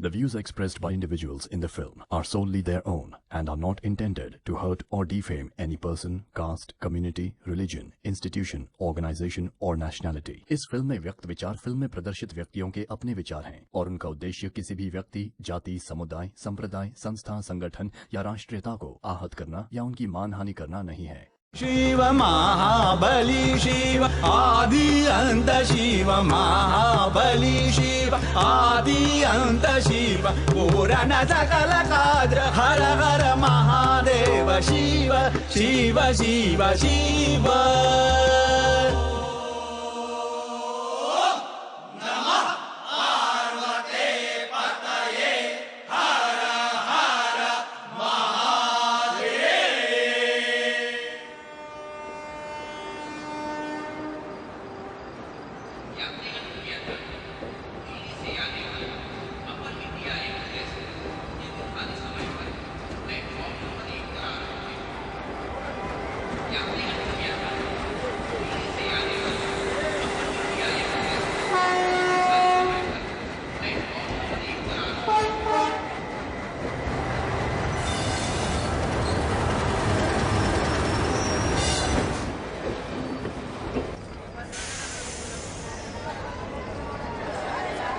The views expressed by individuals in the film are solely their own and are not intended to hurt or defame any person, caste, community, religion, institution, organization और nationality। इस film में व्यक्त विचार film में प्रदर्शित व्यक्तियों के अपने विचार हैं और उनका उद्देश्य किसी भी व्यक्ति, जाति, समुदाय, संप्रदाय, संस्था, संगठन या राष्ट्रीयता को आहत करना या उनकी मानहानि करना नहीं है। शिव महाबली शिव आदि अंत शिव महाबली शिव आदि अंत शिव पूर्ण सकल काद्र हर हर Mahadev Shiv Shiv Shiv Shiv.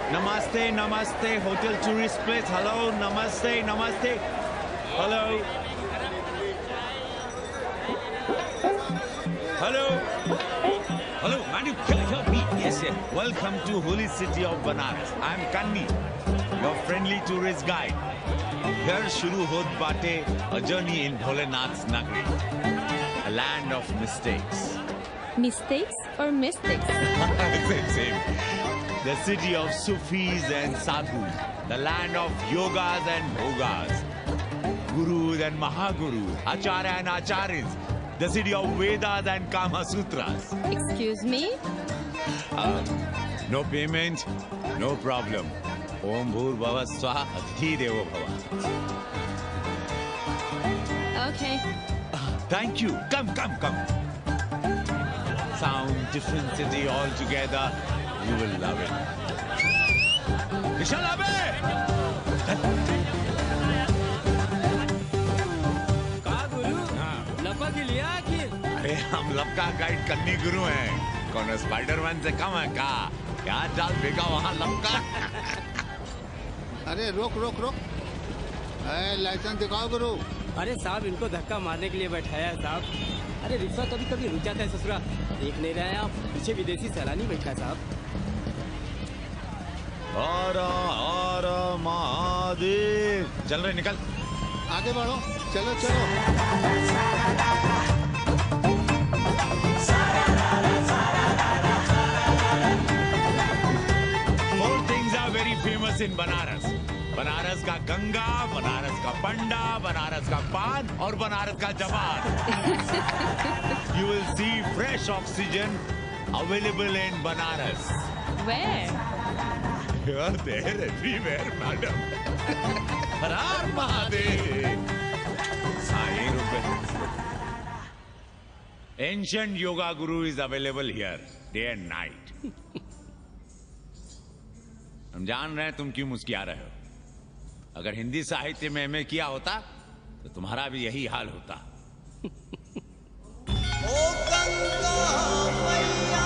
Namaste, namaste, hotel tourist place. Hello, namaste, namaste. Hello. Hello. Hello, man, you can't hear me. Yes, yes. Welcome to holy city of Banaras. I'm Kanni, your friendly tourist guide. Here shuru hot bate, a journey in Bholenath's Nagari, a land of mistakes. Mistakes or mystics? Same. The city of Sufis and Sadhus, the land of yogas and bhogas, gurus and mahagurus, acharya and acharyas, the city of Vedas and Kama Sutras. Excuse me? No payment, no problem. Om Bhur Bhava Swaha Adhi Devo Bhava. Okay. Thank you. Come. Sound, different city altogether. You will love it. Nishalabe! का गुरु? लपा के लिया आखिर? अरे हम लपका guide करनी गुरु हैं। कौन स्पाइडरमैन से कम है का? क्या डाल फेंका वहाँ लपका? अरे रोक। लाइसेंस दिखाओ गुरु। अरे साहब इनको धक्का मारने के लिए बैठाया है साहब। अरे रिक्शा कभी रुक जाता है ससुरा। देख नहीं रहे हैं आप, पीछे विदेशी सैलानी बैठा है साहब। हर महादेव। चल रहे निकल। आगे बढ़ो, चलो। Four things are very famous in Banaras. Banaras का गंगा, बनारस का पंडा, बनारस का पान और बनारस का जवान। You will see fresh oxygen available in Banaras. Where? Here, there, everywhere, madam. Her her Mahadev. Ancient yoga guru is available here, day and night. हम जान रहे हैं तुम क्यों मुस्कुरा रहे हो। अगर हिंदी साहित्य में एमए किया होता तो तुम्हारा भी यही हाल होता। ओ गंगा मैया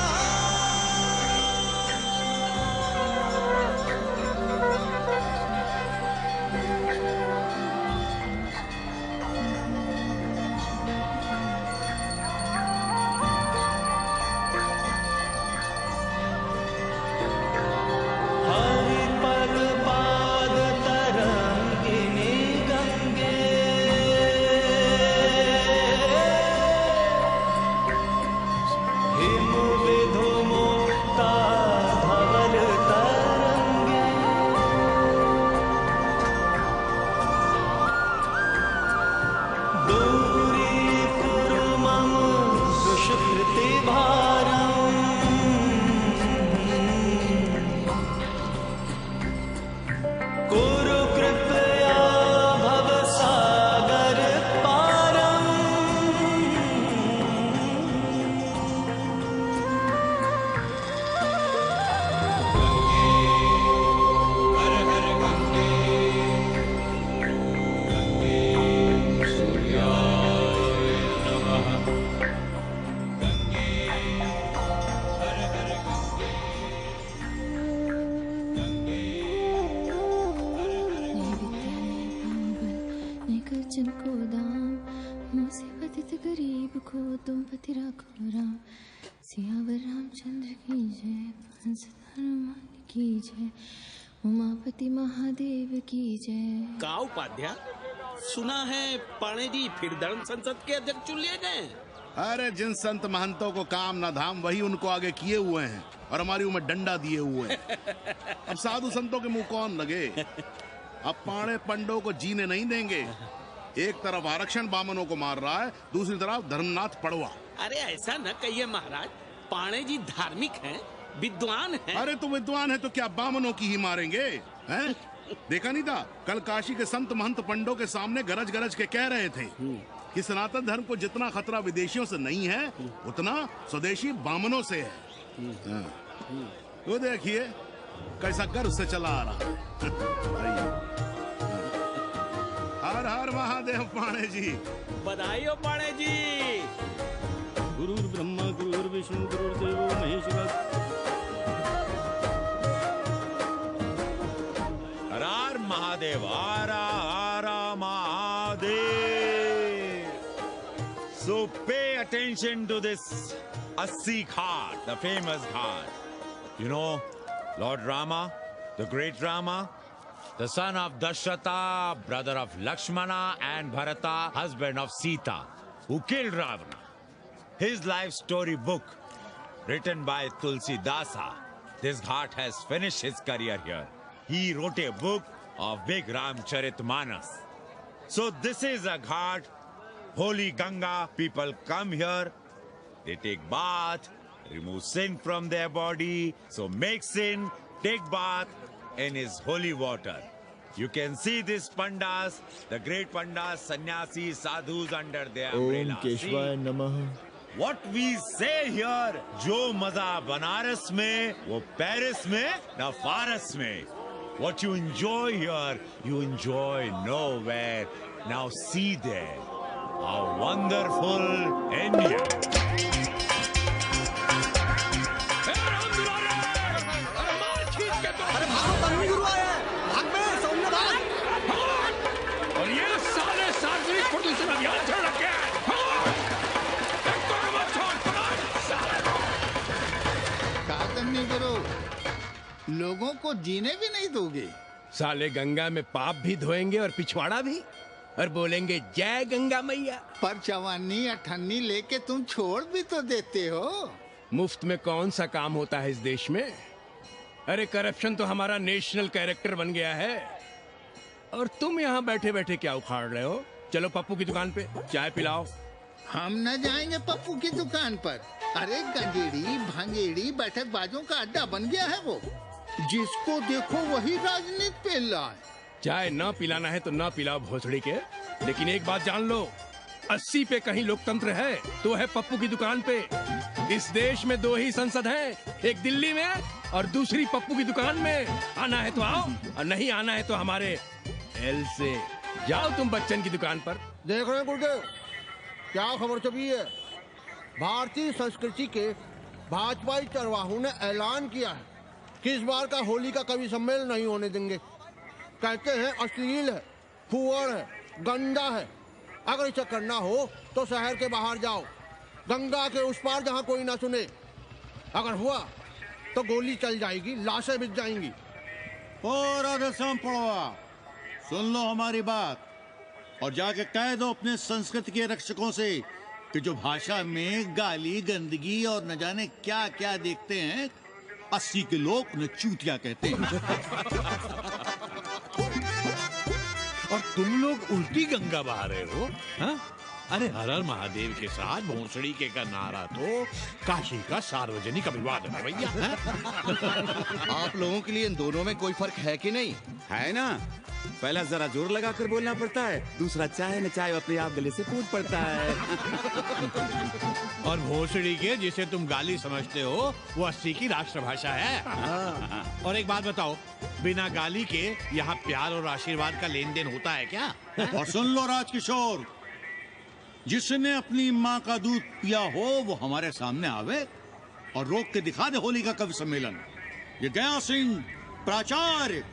उमापति महादेव की जय। का उपाध्याय, सुना है पाणे जी फिर धर्म संसद के अध्यक्ष चुन लिए गए। अरे जिन संत महंतों को काम ना धाम वही उनको आगे किए हुए हैं और हमारी उम्र डंडा दिए हुए हैं। अब साधु संतों के मुंह कौन लगे। अब पाणे पंडों को जीने नहीं देंगे। एक तरफ आरक्षण बामनों को मार रहा है, दूसरी तरफ धर्मनाथ पड़वा। अरे ऐसा न कहिए महाराज, पाणे जी धार्मिक हैं, विद्वान हैं। अरे तो विद्वान है तो क्या बामनों की ही मारेंगे हैं? देखा नहीं था कल काशी के संत महंत पंडों के सामने गरज गरज के कह रहे थे कि सनातन धर्म को जितना खतरा विदेशियों से नहीं है उतना स्वदेशी बामनों से है। वो देखिए कैसा गर्व से चला आ रहा। हर हर महादेव पाणे जी। बधाई हो पाणे जी। गुरुर् ब्रह्मा गुरुर्विष्णु गुरुर्देवो महेश्वरः। हर हर महादेव, हर हर Mahadev. So pay attention to this Assi Ghat, the famous ghat. You know, Lord Rama, the great Rama, the son of Dasharatha, brother of Lakshmana and Bharata, husband of Sita, who killed Ravana. His life story book, written by Tulsi Dasa. This ghat has finished his career here. He wrote a book of Big Ramcharitmanas. So this is a ghat, holy Ganga. People come here, they take bath, remove sin from their body. So make sin, take bath in his holy water. You can see these pandas, the great pandas, sannyasis, sadhus under their umbrella. Om Keshwaya Namah. What we say here, जो मजा बनारस में, वो Paris में, ना फारस में. What you enjoy here, you enjoy nowhere. Now see there, how wonderful India. और ये सारे सार्वजनिक प्रदूषण अभियान चल रखे हैं। नहीं करो, लोगों को जीने भी नहीं दोगे। साले गंगा में पाप भी धोएंगे और पिछवाड़ा भी, और बोलेंगे जय गंगा मैया। पर चवानी अठन्नी लेके तुम छोड़ भी तो देते हो। मुफ्त में कौन सा काम होता है इस देश में। अरे करप्शन तो हमारा नेशनल कैरेक्टर बन गया है, और तुम यहाँ बैठे बैठे क्या उखाड़ रहे हो। चलो पप्पू की दुकान पे चाय पिलाओ। हम न जाएंगे पप्पू की दुकान पर। अरे गंजेड़ी भांगेड़ी बैठक बाजों का अड्डा बन गया है वो। जिसको देखो वही राजनीति पे लाए। चाय न पिलाना है तो न पिलाओ भोसड़ी के, लेकिन एक बात जान लो, 80 पे कहीं लोकतंत्र है तो है पप्पू की दुकान पे। इस देश में 2 ही संसद हैं, एक दिल्ली में और दूसरी पप्पू की दुकान में। आना है तो आओ और नहीं आना है तो हमारे एल से जाओ तुम बच्चन की दुकान पर। देख रहे हैं गुरुदेव, क्या खबर छपी है। भारतीय संस्कृति के भाजपाई चरवाहों ने ऐलान किया है कि इस बार का होली का कवि सम्मेलन नहीं होने देंगे। कहते हैं अश्लील है, फुअड़ है, गंदा है। अगर इसे करना हो तो शहर के बाहर जाओ, गंगा के उस पार जहाँ कोई ना सुने। अगर हुआ तो गोली चल जाएगी, लाशें बिक जाएंगी। और राधेश्याम पड़वा, सुन लो हमारी बात और जाके कह दो अपने संस्कृति के रक्षकों से कि जो भाषा में गाली गंदगी और न जाने क्या क्या देखते हैं, 80 के लोग उन्हें चूतिया कहते हैं। और तुम लोग उल्टी गंगा बहा रहे हो, हाँ? अरे हर हर महादेव के साथ भोंसड़ी के का नारा तो काशी का सार्वजनिक अभिवादन है भैया। आप लोगों के लिए इन दोनों में कोई फर्क है कि नहीं? है ना, पहला जरा जोर लगा कर बोलना पड़ता है, दूसरा चाहे न चाहे अपने आप गले से कूद पड़ता है। और भोसड़ी के जिसे तुम गाली समझते हो वो 80 की राष्ट्रभाषा है। और एक बात बताओ, बिना गाली के यहाँ प्यार और आशीर्वाद का लेन देन होता है क्या? और सुन लो राजकिशोर, जिसने अपनी माँ का दूध पिया हो वो हमारे सामने आवे और रोक के दिखा दे होली का कवि सम्मेलन। ये गया सिंह प्राचार्य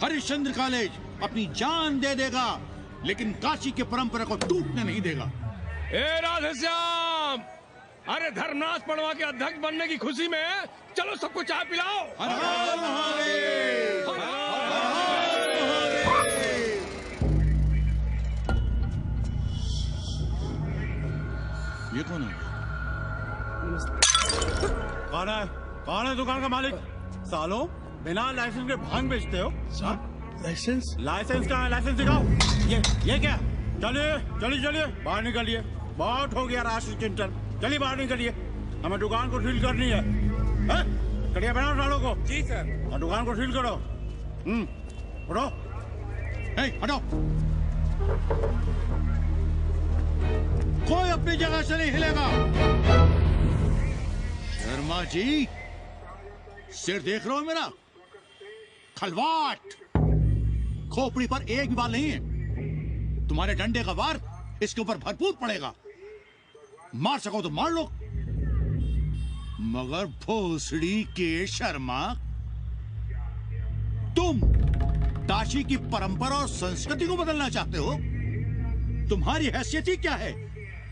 हरिश्चंद्र कॉलेज अपनी जान दे देगा, लेकिन काशी के परंपरा को टूटने नहीं देगा। ए राधेश्याम, अरे धर्मनाथ पड़वा के अध्यक्ष बनने की खुशी में चलो सबको चाय पिलाओ। हर हर महादेव। कौन है? कौन है दुकान का मालिक? सालों बिना लाइसेंस के भांग बेचते हो? लाइसेंस? लाइसेंस कहाँ है? लाइसेंस दिखाओ। ये क्या? चलिए चलिए चलिए बाहर निकलिए। बहुत हो गया राशि चिंतन। चलिए बाहर निकलिए, हमें दुकान को सील करनी है। कड़िया बनाओ सालों को। जी सर। और दुकान को सील करो। उठो। हटो। कोई अपनी जगह से नहीं हिलेगा। शर्मा जी, सिर देख रहे हो मेरा? खलवाट, खोपड़ी पर एक भी बाल नहीं है। तुम्हारे डंडे का वार इसके ऊपर भरपूर पड़ेगा। मार सको तो मार लो, मगर भोसड़ी के शर्मा, तुम काशी की परंपरा और संस्कृति को बदलना चाहते हो? तुम्हारी हैसियत ही क्या है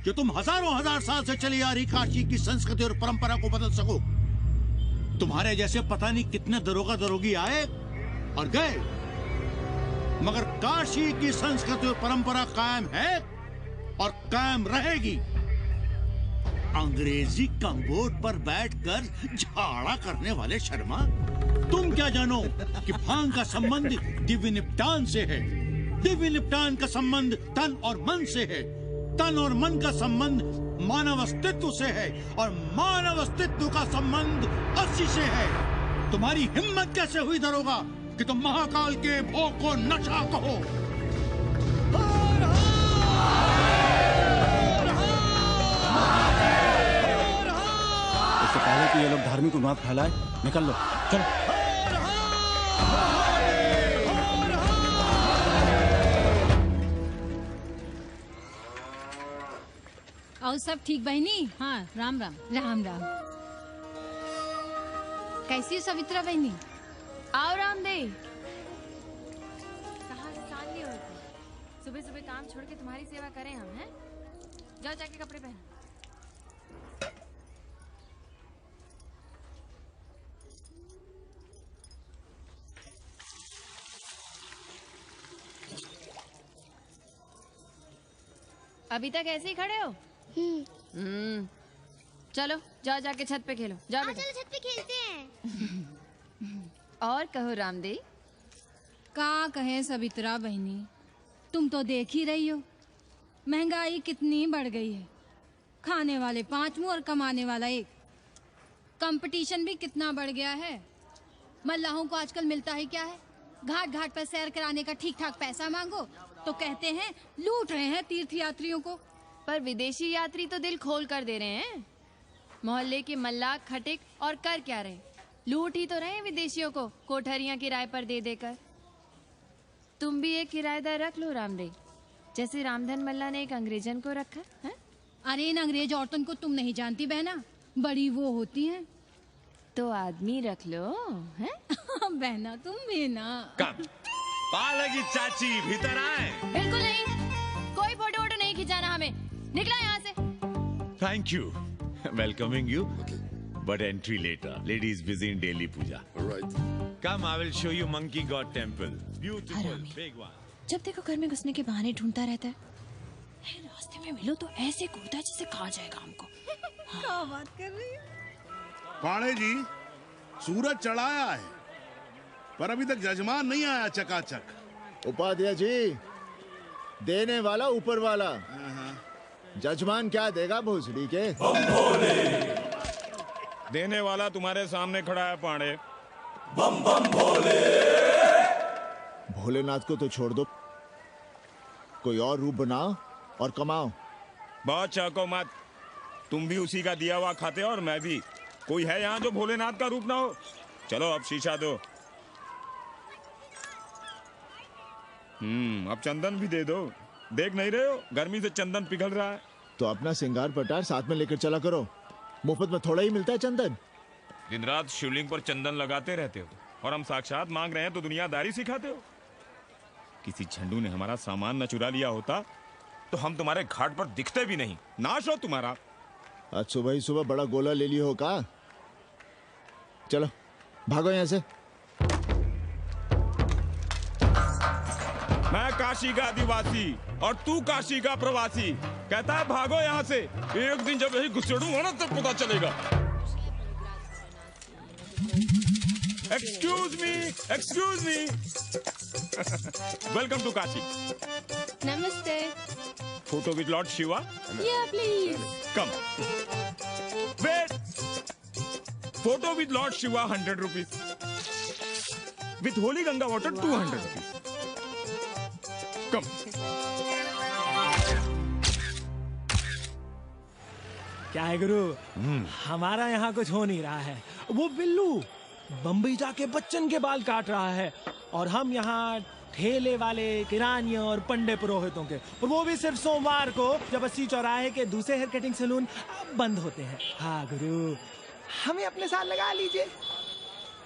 जो तुम हजार साल से चली आ रही काशी की संस्कृति और परंपरा को बदल सको? तुम्हारे जैसे पता नहीं कितने दरोगा दरोगी आए और गए, मगर काशी की संस्कृति और परंपरा कायम है और कायम रहेगी। अंग्रेजी कम्बोर्ड पर बैठकर झाड़ा करने वाले शर्मा, तुम क्या जानो कि भांग का संबंध दिव्य निपटान से है। दिव्य निपटान का संबंध तन और मन से है। तन और मन का संबंध मानव अस्तित्व से है और मानव अस्तित्व का संबंध अस्सी से है। तुम्हारी हिम्मत कैसे हुई दरोगा कि तुम महाकाल के भोग को नशा कहो? इससे पहले कि ये लोग धार्मिक उन्माद फैलाए, निकल लो, चलो। और सब ठीक बहनी? हाँ, राम राम। राम राम। कैसी हो सवित्रा बहनी? आओ रामदेव। कहाँ से साल लिए हो? सुबह सुबह काम छोड़ के तुम्हारी सेवा करें हम, हैं? जाओ जाके कपड़े पहनो। अभी तक ऐसे ही खड़े हो? चलो जाओ जाके छत पे खेलो। जाओ बेटा। चलो छत पे खेलते हैं। और कहो रामदेव। का कहे सवित्रा बहनी, तुम तो देख ही रही हो महंगाई कितनी बढ़ गई है। खाने वाले 5 मुंह और कमाने वाला 1। कंपटीशन भी कितना बढ़ गया है। मल्लाहों को आजकल मिलता ही क्या है? घाट घाट पर सैर कराने का ठीक ठाक पैसा मांगो तो कहते हैं लूट रहे हैं तीर्थ यात्रियों को। पर विदेशी यात्री तो दिल खोल कर दे रहे हैं। मोहल्ले के मल्लाह खटिक और कर क्या रहे? लूट ही तो रहे हैं विदेशियों को कोठरियां किराए पर दे देकर। तुम भी एक किराएदार रख लो रामदेव, जैसे रामधन मल्ला ने एक अंग्रेजन को रखा है। अरे इन अंग्रेज औरतों को तुम नहीं जानती बहना, बड़ी वो होती हैं। तो आदमी रख लो, हैं? बहना तुम भी ना। पालगी चाची भीतर आए। बिल्कुल नहीं, कोई फोटो वोटो नहीं खिंचाना हमें। निकला यहाँ से। Thank you. Welcoming you. But entry later. Ladies busy in daily puja. All right. Come, I will show you Monkey God Temple. Beautiful, big one. जब देखो घर में घुसने के बहाने ढूंढता रहता है। रास्ते में मिलो तो ऐसे कूदता है जैसे खा जाएगा हमको। क्या बात कर रही है? पाड़े जी, सूरज चढ़ाया है पर अभी तक जजमान नहीं आया चकाचक। उपाध्याय जी, देने वाला ऊपर वाला। जजमान क्या देगा भोसड़ी के? देने वाला तुम्हारे सामने खड़ा है पांडे। बम बम भोले। भोलेनाथ को तो छोड़ दो, कोई और रूप बनाओ और कमाओ। बहुत चाको मत, तुम भी उसी का दिया हुआ खाते हो और मैं भी। कोई है यहाँ जो भोलेनाथ का रूप ना हो? चलो अब शीशा दो। अब चंदन भी दे दो। देख नहीं रहे हो गर्मी से चंदन पिघल रहा है। तो अपना सिंगार पटार साथ में लेकर चला करो, मुफ्त में थोड़ा ही मिलता है चंदन। दिन रात शिवलिंग पर चंदन लगाते रहते हो और हम साक्षात मांग रहे हैं तो दुनियादारी सिखाते हो। किसी झंडू ने हमारा सामान न चुरा लिया होता तो हम तुम्हारे घाट पर दिखते भी नहीं। नाश हो तुम्हारा। आज सुबह ही सुबह बड़ा गोला ले लियो हो का? चलो भागो यहाँ से। मैं काशी का आदिवासी और तू काशी का प्रवासी। कहता है भागो यहाँ से। एक दिन जब यही घुसेड़ूंगा ना तब पता चलेगा। Excuse me welcome to Kashi. नमस्ते। Photo with lord Shiva. Please come wait. Photo with lord Shiva 100 rupees, with holy Ganga water 200 rupees. Come. क्या है गुरु, हमारा यहाँ कुछ हो नहीं रहा है। वो बिल्लू बम्बई जाके बच्चन के बाल काट रहा है और हम यहाँ ठेले वाले, किरानियों और पंडे पुरोहितों के, और वो भी सिर्फ सोमवार को, जब 80 चौराहे के दूसरे हेयर कटिंग सैलून बंद होते हैं। हाँ गुरु, हमें अपने साथ लगा लीजिए।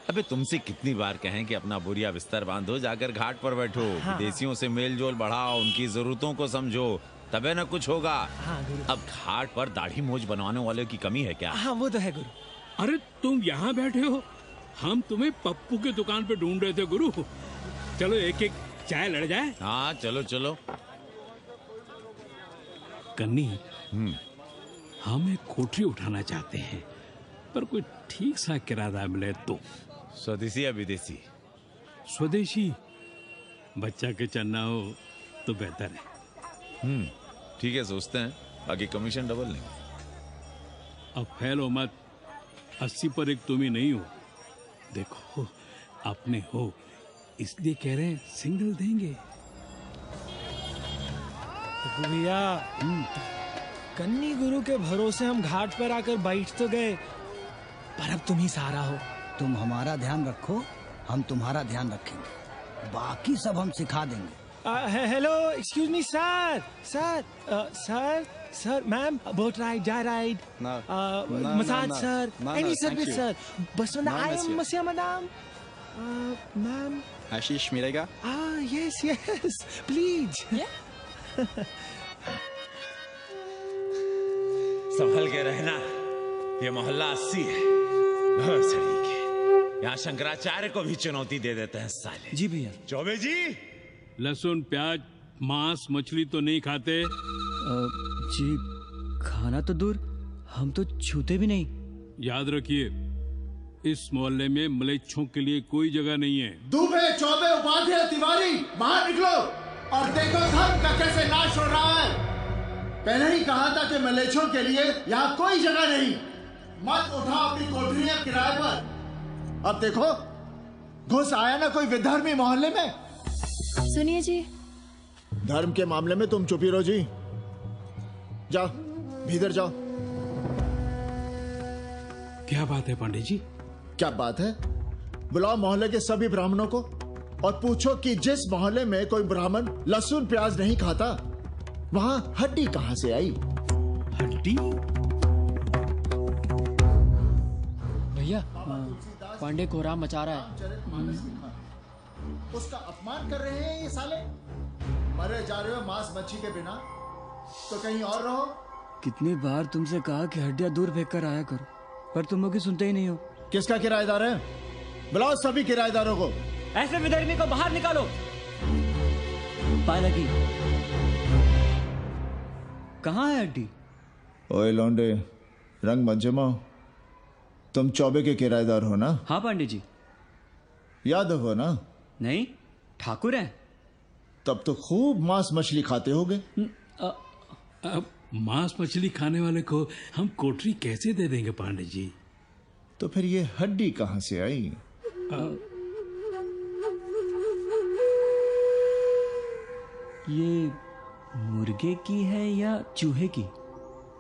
अबे तुमसे कितनी बार कहें कि अपना बोरिया बिस्तर बांधो, जाकर घाट पर बैठो। हाँ। विदेशियों से मेल जोल बढ़ाओ, उनकी जरूरतों को समझो, तबे न कुछ होगा। हाँ गुरु। अब घाट पर दाढ़ी मूछ बनवाने वाले की कमी है क्या? हाँ वो तो है गुरु। अरे तुम यहाँ बैठे हो, हम तुम्हें पप्पू की दुकान पे ढूंढ रहे थे गुरु। चलो एक एक चाय लड़ जाए। हाँ चलो चलो। कन्नी, हम एक कोठरी उठाना चाहते हैं, पर कोई ठीक सा किराया मिले तो। स्वदेशी या विदेशी? स्वदेशी। बच्चा के चन्ना हो तो बेहतर है। ठीक है, सोचते हैं, बाकी कमीशन डबल लेंगे। अब फैलो मत, 80 पर एक तुम ही नहीं हो। देखो अपने हो, इसलिए कह रहे हैं सिंगल देंगे। भैया, कन्नी गुरु के भरोसे हम घाट पर आकर बैठ तो गए, पर अब तुम ही सहारा हो। तुम हमारा ध्यान रखो, हम तुम्हारा ध्यान रखेंगे, बाकी सब हम सिखा देंगे। Hello, excuse me sir, sir, ma'am, boat ride, जा ride, massage sir, any service sir, बस आई एम मसिया मैडम, मैम। आशीष मिलेगा? Yes, please. संभल के रहना, ये मोहल्ला 80 है, भोसड़ी के। यहाँ शंकराचार्य को भी चुनौती दे देते हैं साले। जी भैया। चौबे जी, लहसुन, प्याज, मांस, मछली तो नहीं खाते? जी खाना तो दूर, हम तो छूते भी नहीं। याद रखिए, इस मोहल्ले में मलेच्छों के लिए कोई जगह नहीं है। दुबे, चौबे, उपाध्याय, तिवारी, बाहर निकलो और देखो धर्म का कैसे नाश हो रहा है। पहले ही कहा था कि मलेच्छों के लिए यहाँ कोई जगह नहीं। मत उठाओ अपनी कोठरियां किराए पर। अब देखो, घुस आया ना कोई विधर्मी मोहल्ले में। सुनिए जी, धर्म के मामले में तुम चुप ही रहो जी। जाओ, भीतर जाओ। क्या बात है पांडे जी? क्या बात है? बुलाओ मोहल्ले के सभी ब्राह्मणों को और पूछो कि जिस मोहल्ले में कोई ब्राह्मण लहसुन प्याज नहीं खाता, वहां हड्डी कहां से आई? हड्डी? भैया, पांडे कोहराम मचा रहा है। उसका अपमान कर रहे हैं ये साले। मरे जा रहे हो मांस मच्छी के बिना, तो कहीं और रहो। कितनी बार तुमसे कहा कि हड्डियां दूर फेंक कर आया करो, पर तुम लोग सुनते ही नहीं हो। किसका किराएदार है? बुलाओ सभी किराएदारों को। ऐसे विधर्मी को बाहर निकालो। पालकी, कहाँ है हड्डी? ओए लौंडे, रंग मत जमाओ। तुम चौबे के किराएदार हो ना? हाँ पांडे जी। यादव हो ना? नहीं, ठाकुर है। तब तो खूब मांस मछली खाते होगे। अब मांस मछली खाने वाले को हम कोठरी कैसे दे देंगे पांडे जी? तो फिर ये हड्डी कहां से आई? ये मुर्गे की है या चूहे की?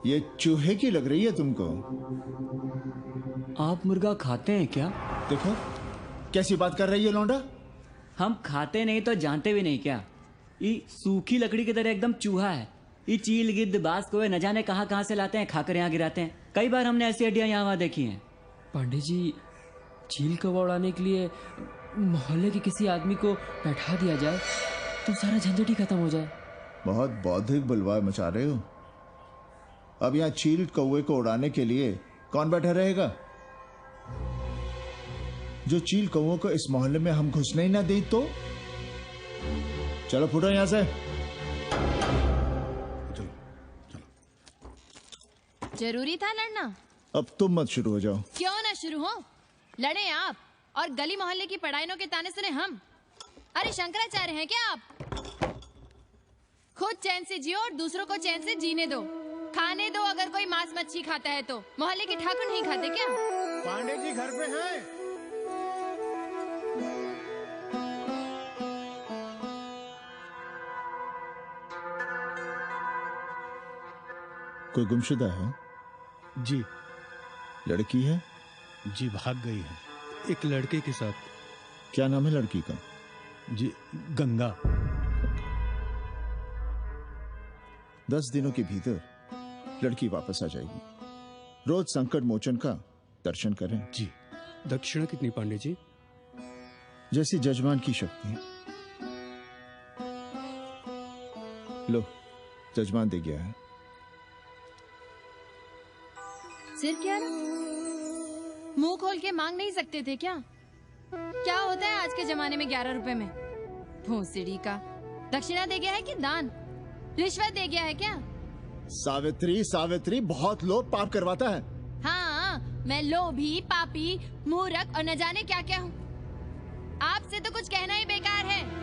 ये चूहे की लग रही है तुमको। आप मुर्गा खाते हैं क्या? देखो कैसी बात कर रही है लौंडा। हम खाते नहीं तो जानते भी नहीं क्या? ये सूखी लकड़ी की तरह एकदम चूहा है। ये चील, गिद्ध, बाज, कोए न जाने कहां से लाते हैं, खाकर यहाँ गिराते हैं। कई बार हमने ऐसी हड्डियां यहाँ वहां देखी हैं। पांडे जी, चील कौवा उड़ाने के लिए मोहल्ले के किसी आदमी को बैठा दिया जाए तो सारा झंझट ही खत्म हो जाए। बहुत बौद्धिक बुलवाए मचा रहे हो। अब यहाँ चील कौवे को उड़ाने के लिए कौन बैठा रहेगा? जो चील कौवों को इस मोहल्ले में हम घुसने ही ना दें तो? चलो फुटो यहाँ से। जरूरी था लड़ना? अब तुम मत शुरू हो जाओ। क्यों ना शुरू हो? लड़े आप और गली मोहल्ले की पढ़ाइयों के ताने सुने हम। अरे शंकराचार्य हैं क्या आप? खुद चैन से जियो और दूसरों को चैन से जीने दो। खाने दो अगर कोई मांस मच्छी खाता है तो। मोहल्ले के ठाकुर नहीं खाते क्या? पांडे जी घर पे हैं? कोई गुमशुदा है? जी। लड़की है? जी भाग गई है एक लड़के के साथ। क्या नाम है लड़की का? जी गंगा। 10 दिनों के भीतर लड़की वापस आ जाएगी। रोज संकट मोचन का दर्शन करें। जी। दक्षिणा कितनी पांडे जी? जैसी जजमान की शक्ति। लो, जजमान दे गया है। सिर क्या रहा? मुंह खोल के मांग नहीं सकते थे क्या? क्या होता है आज के जमाने में 11 रुपए में? भोसड़ी का। दक्षिणा दे गया है कि दान? रिश्वत दे गया है क्या? सावित्री, सावित्री बहुत लोभ पाप करवाता है। हाँ, मैं लोभी, पापी, मूर्ख और न जाने क्या क्या हूँ। आपसे तो कुछ कहना ही बेकार है।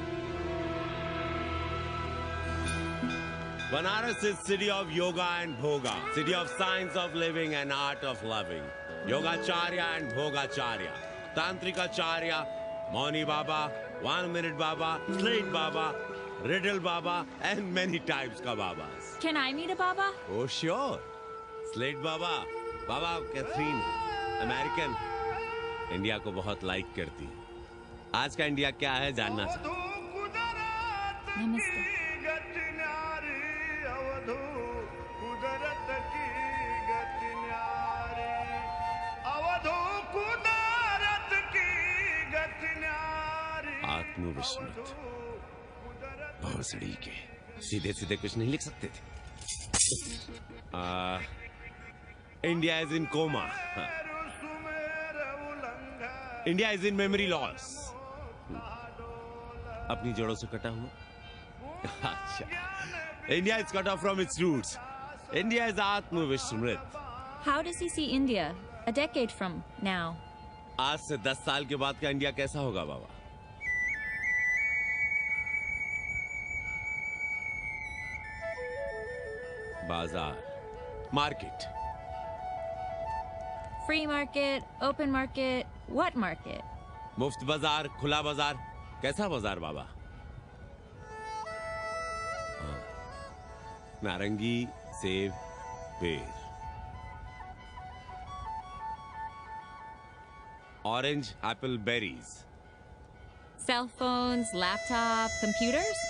Banaras is city of yoga and bhoga, city of science of living and art of loving. Yogacharya and Bhogacharya, Tantrikacharya, Mauni Baba, 1 Minute Baba, Slate Baba, Riddle Baba, and many types ka Babas. Can I meet a Baba? Oh sure, Slate Baba, Baba Catherine, American, India को बहुत like करती। आज का India क्या है जानना चाहती। नमस्ते। आत्मविस्मृत भोसड़ी के सीधे सीधे कुछ नहीं लिख सकते थे। India is in coma. India is in memory loss. अपनी जड़ों से कटा हुआ। अच्छा, India is cut off from its roots. India is आत्मविस्मृत। How does he see India a decade from now? आज से 10 साल के बाद का इंडिया कैसा होगा बाबा? बाजार, market. Free market, open market, what market? मुफ्त बाजार, खुला बाजार, कैसा बाजार बाबा? हाँ। नारंगी, सेब, बेर। Orange, apple, berries. Cell phones, laptop, computers?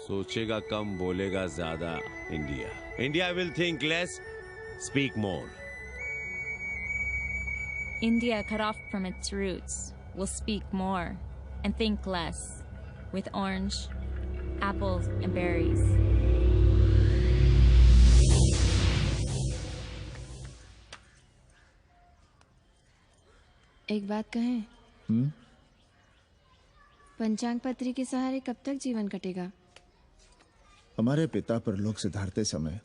सोचेगा कम, बोलेगा ज्यादा India. India will think less, speak more. India, cut off from its roots, will speak more and think less, with orange, apples, and berries. एक बात कहें? पंचांग पत्री के सहारे कब तक जीवन कटेगा? हमारे पिता पर लोग सिधारते समय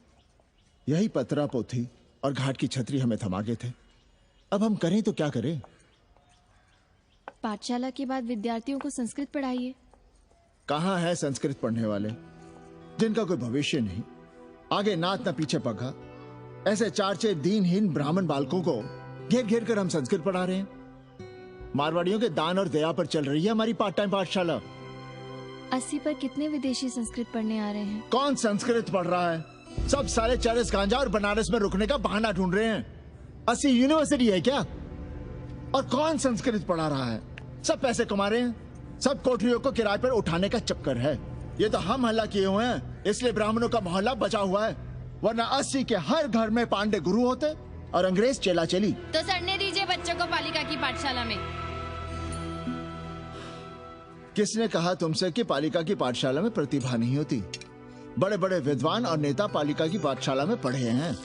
यही पतरा पोथी और घाट की छतरी हमें थमा गए थे। अब हम करें तो क्या करें? पाठशाला के बाद विद्यार्थियों को संस्कृत पढ़ाइए। कहाँ है संस्कृत पढ़ने वाले जिनका कोई भविष्य नहीं, आगे नात न पीछे पगा। ऐसे 4-6 दीनहीन ब्राह्मण बालकों को घेर घेर कर हम संस्कृत पढ़ा रहे हैं। मारवाड़ियों के दान और दया पर चल रही है हमारी पार्ट टाइम पाठशाला। 80 पर कितने विदेशी संस्कृत पढ़ने आ रहे हैं? कौन संस्कृत पढ़ रहा है? सब साले चरस गांजा और बनारस में रुकने का बहाना ढूंढ रहे हैं। 80 यूनिवर्सिटी है क्या? और कौन संस्कृत पढ़ा रहा है? सब पैसे कमा रहे हैं। सब कोठरियों को किराए पर उठाने का चक्कर है। ये तो हम हल्ला किए हुए हैं, इसलिए ब्राह्मणों का मोहल्ला बचा हुआ है। वरना 80 के हर घर में पांडे गुरु होते और अंग्रेज चेला चली। तो सड़ने दीजिए बच्चों को पालिका की पाठशाला में। किसने कहा तुमसे कि पालिका की पाठशाला में प्रतिभा नहीं होती? बड़े बड़े विद्वान और नेता पालिका की पाठशाला में पढ़े हैं।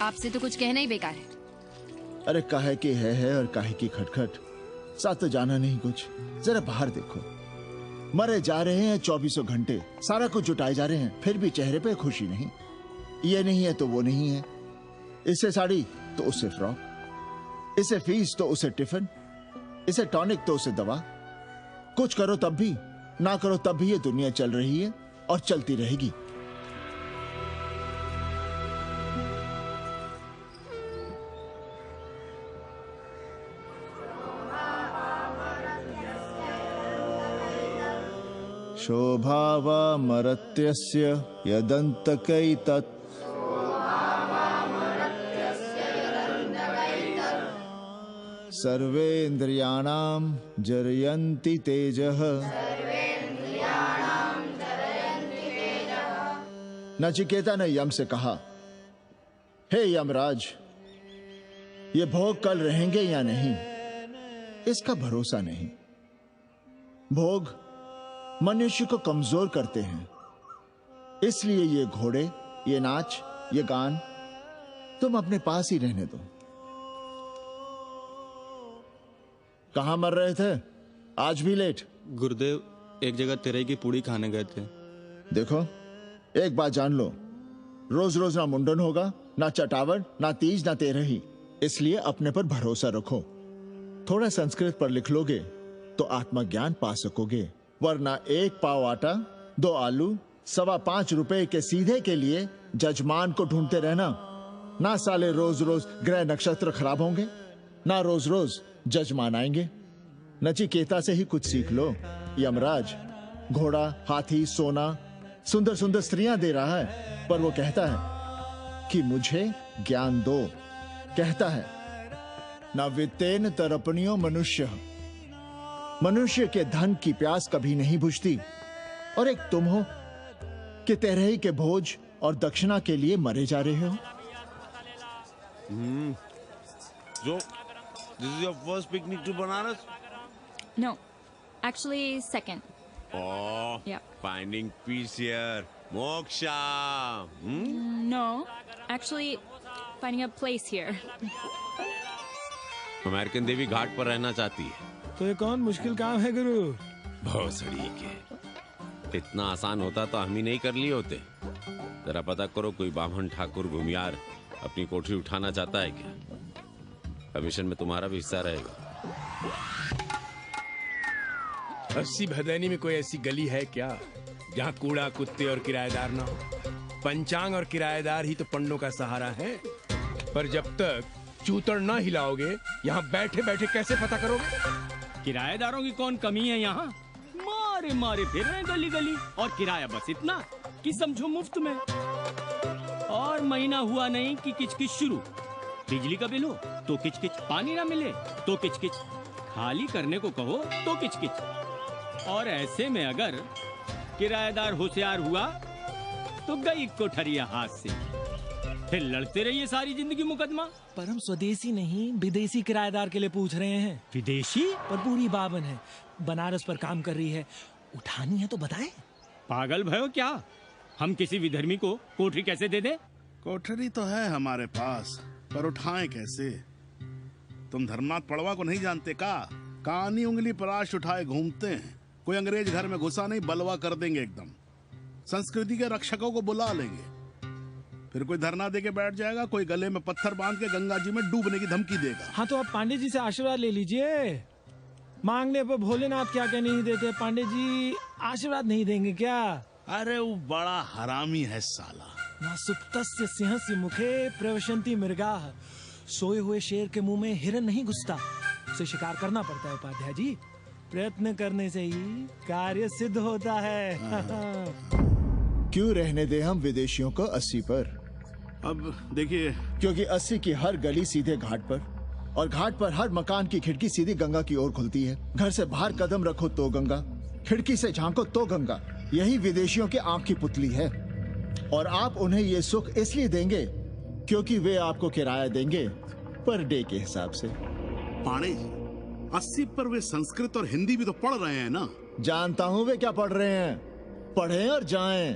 आपसे तो कुछ कहना ही बेकार है। अरे काहे की है और काहे की खटखट, साथ तो जाना नहीं कुछ। जरा बाहर देखो, मरे जा रहे हैं 2400 घंटे, सारा कुछ जुटाए जा रहे हैं, फिर भी चेहरे पे खुशी नहीं। ये नहीं है तो वो नहीं है, इससे साड़ी तो उससे फ्रॉक, इसे फीस तो उसे टिफिन, इसे टॉनिक तो उसे दवा। कुछ करो तब भी, ना करो तब भी ये दुनिया चल रही है और चलती रहेगी। शोभावामरत्यस्य यदन्तकैतत् सर्वेन्द्रियाणां जरयन्ति तेजः। नचिकेता ने यम से कहा, हे यमराज, ये भोग कल रहेंगे या नहीं, इसका भरोसा नहीं। भोग मनुष्य को कमजोर करते हैं, इसलिए ये घोड़े, ये नाच, ये गान तुम अपने पास ही रहने दो। कहां मर रहे थे? आज भी लेट? गुरुदेव, एक जगह तेरे की पूड़ी खाने गए थे। देखो, एक बात जान लो, रोज रोज ना मुंडन होगा, ना चटावड़, ना तीज, ना तेरही। इसलिए अपने पर भरोसा रखो। थोड़ा संस्कृत पर लिख लोगे तो आत्मज्ञान पा सकोगे, वरना 1 पाव आटा, 2 आलू, 5.25 रुपए के सीधे के लिए जजमान को ढूंढते रहना। ना साले रोज रोज ग्रह नक्षत्र खराब होंगे, ना रोज रोज जजमान आएंगे। नचिकेता से ही कुछ सीख लो। यमराज घोड़ा, हाथी, सोना, सुंदर सुंदर स्त्रियां दे रहा है, पर वो कहता है कि मुझे ज्ञान दो। कहता है, न वित्तेन तरपणियो मनुष्य। मनुष्य के धन की प्यास कभी नहीं बुझती। और एक तुम हो कि तेरही के भोज और दक्षिणा के लिए मरे जा रहे हो। So, this is your first picnic to Banaras? No, actually second. Oh, Yeah. finding peace here. Moksha. No, actually finding a place here. American देवी घाट पर रहना चाहती है। तो ये कौन मुश्किल काम है गुरु? भोसड़ी के, इतना आसान होता तो हम ही नहीं कर लिए होते। जरा पता करो, कोई बामन ठाकुर भूमियार अपनी कोठरी उठाना चाहता है क्या? कमीशन में तुम्हारा भी हिस्सा रहेगा। 80 भदैनी में कोई ऐसी गली है क्या जहाँ कूड़ा, कुत्ते और किराएदार ना हो? पंचांग और किराएदार ही तो पंडों का सहारा है। पर जब तक चूतड़ ना हिलाओगे, यहाँ बैठे बैठे कैसे पता करोगे? किराएदारों की कौन कमी है यहाँ? मारे मारे फिर रहे गली गली, और किराया बस इतना कि समझो मुफ्त में। और महीना हुआ नहीं कि किचकिच शुरू। बिजली का बिल हो तो किचकिच, पानी ना मिले तो किचकिच, खाली करने को कहो तो किचकिच। और ऐसे में अगर किराएदार होशियार हुआ तो गई कोठरिया हाथ से, फिर लड़ते रहिए सारी जिंदगी मुकदमा। पर हम स्वदेशी नहीं, विदेशी किराएदार के लिए पूछ रहे हैं। विदेशी? पर पूरी बावन है, बनारस पर काम कर रही है, उठानी है तो बताएं। पागल भयो क्या? हम किसी विधर्मी को कोठरी कैसे दे दे? कोठरी तो है हमारे पास, पर उठाएं कैसे? तुम धर्मनाथ पड़वा को नहीं जानते का? कानी उंगली पराश उठाए घूमते हैं। कोई अंग्रेज घर में घुसा नहीं, बलवा कर देंगे एकदम। संस्कृति के रक्षकों को बुला लेंगे, फिर कोई धरना दे के बैठ जाएगा, कोई गले में पत्थर बांध के गंगा जी में डूबने की धमकी देगा। हाँ तो आप पांडे जी से आशीर्वाद ले लीजिए। मांगने पर भोलेनाथ क्या क्या नहीं देते, पांडे जी आशीर्वाद नहीं देंगे क्या? अरे वो बड़ा हरामी है साला। ना सुप्तस्य सिंहस्य मुखे प्रवशन्ति मृगाः। सोए हुए शेर के मुंह में हिरन नहीं घुसता, उसे शिकार करना पड़ता है उपाध्याय जी। प्रयत्न करने से ही कार्य सिद्ध होता है। क्यों रहने दे हम विदेशियों को 80 पर? अब देखिए, क्योंकि 80 की हर गली सीधे घाट पर, और घाट पर हर मकान की खिड़की सीधी गंगा की ओर खुलती है। घर से बाहर कदम रखो तो गंगा, खिड़की से झांको तो गंगा। यही विदेशियों की आंख की पुतली है। और आप उन्हें ये सुख इसलिए देंगे क्योंकि वे आपको किराया देंगे पर डे के हिसाब से। पाणे जी, 80 पर वे संस्कृत और हिंदी भी तो पढ़ रहे हैं ना? जानता हूँ वे क्या पढ़ रहे हैं, पढ़ें और जाएं।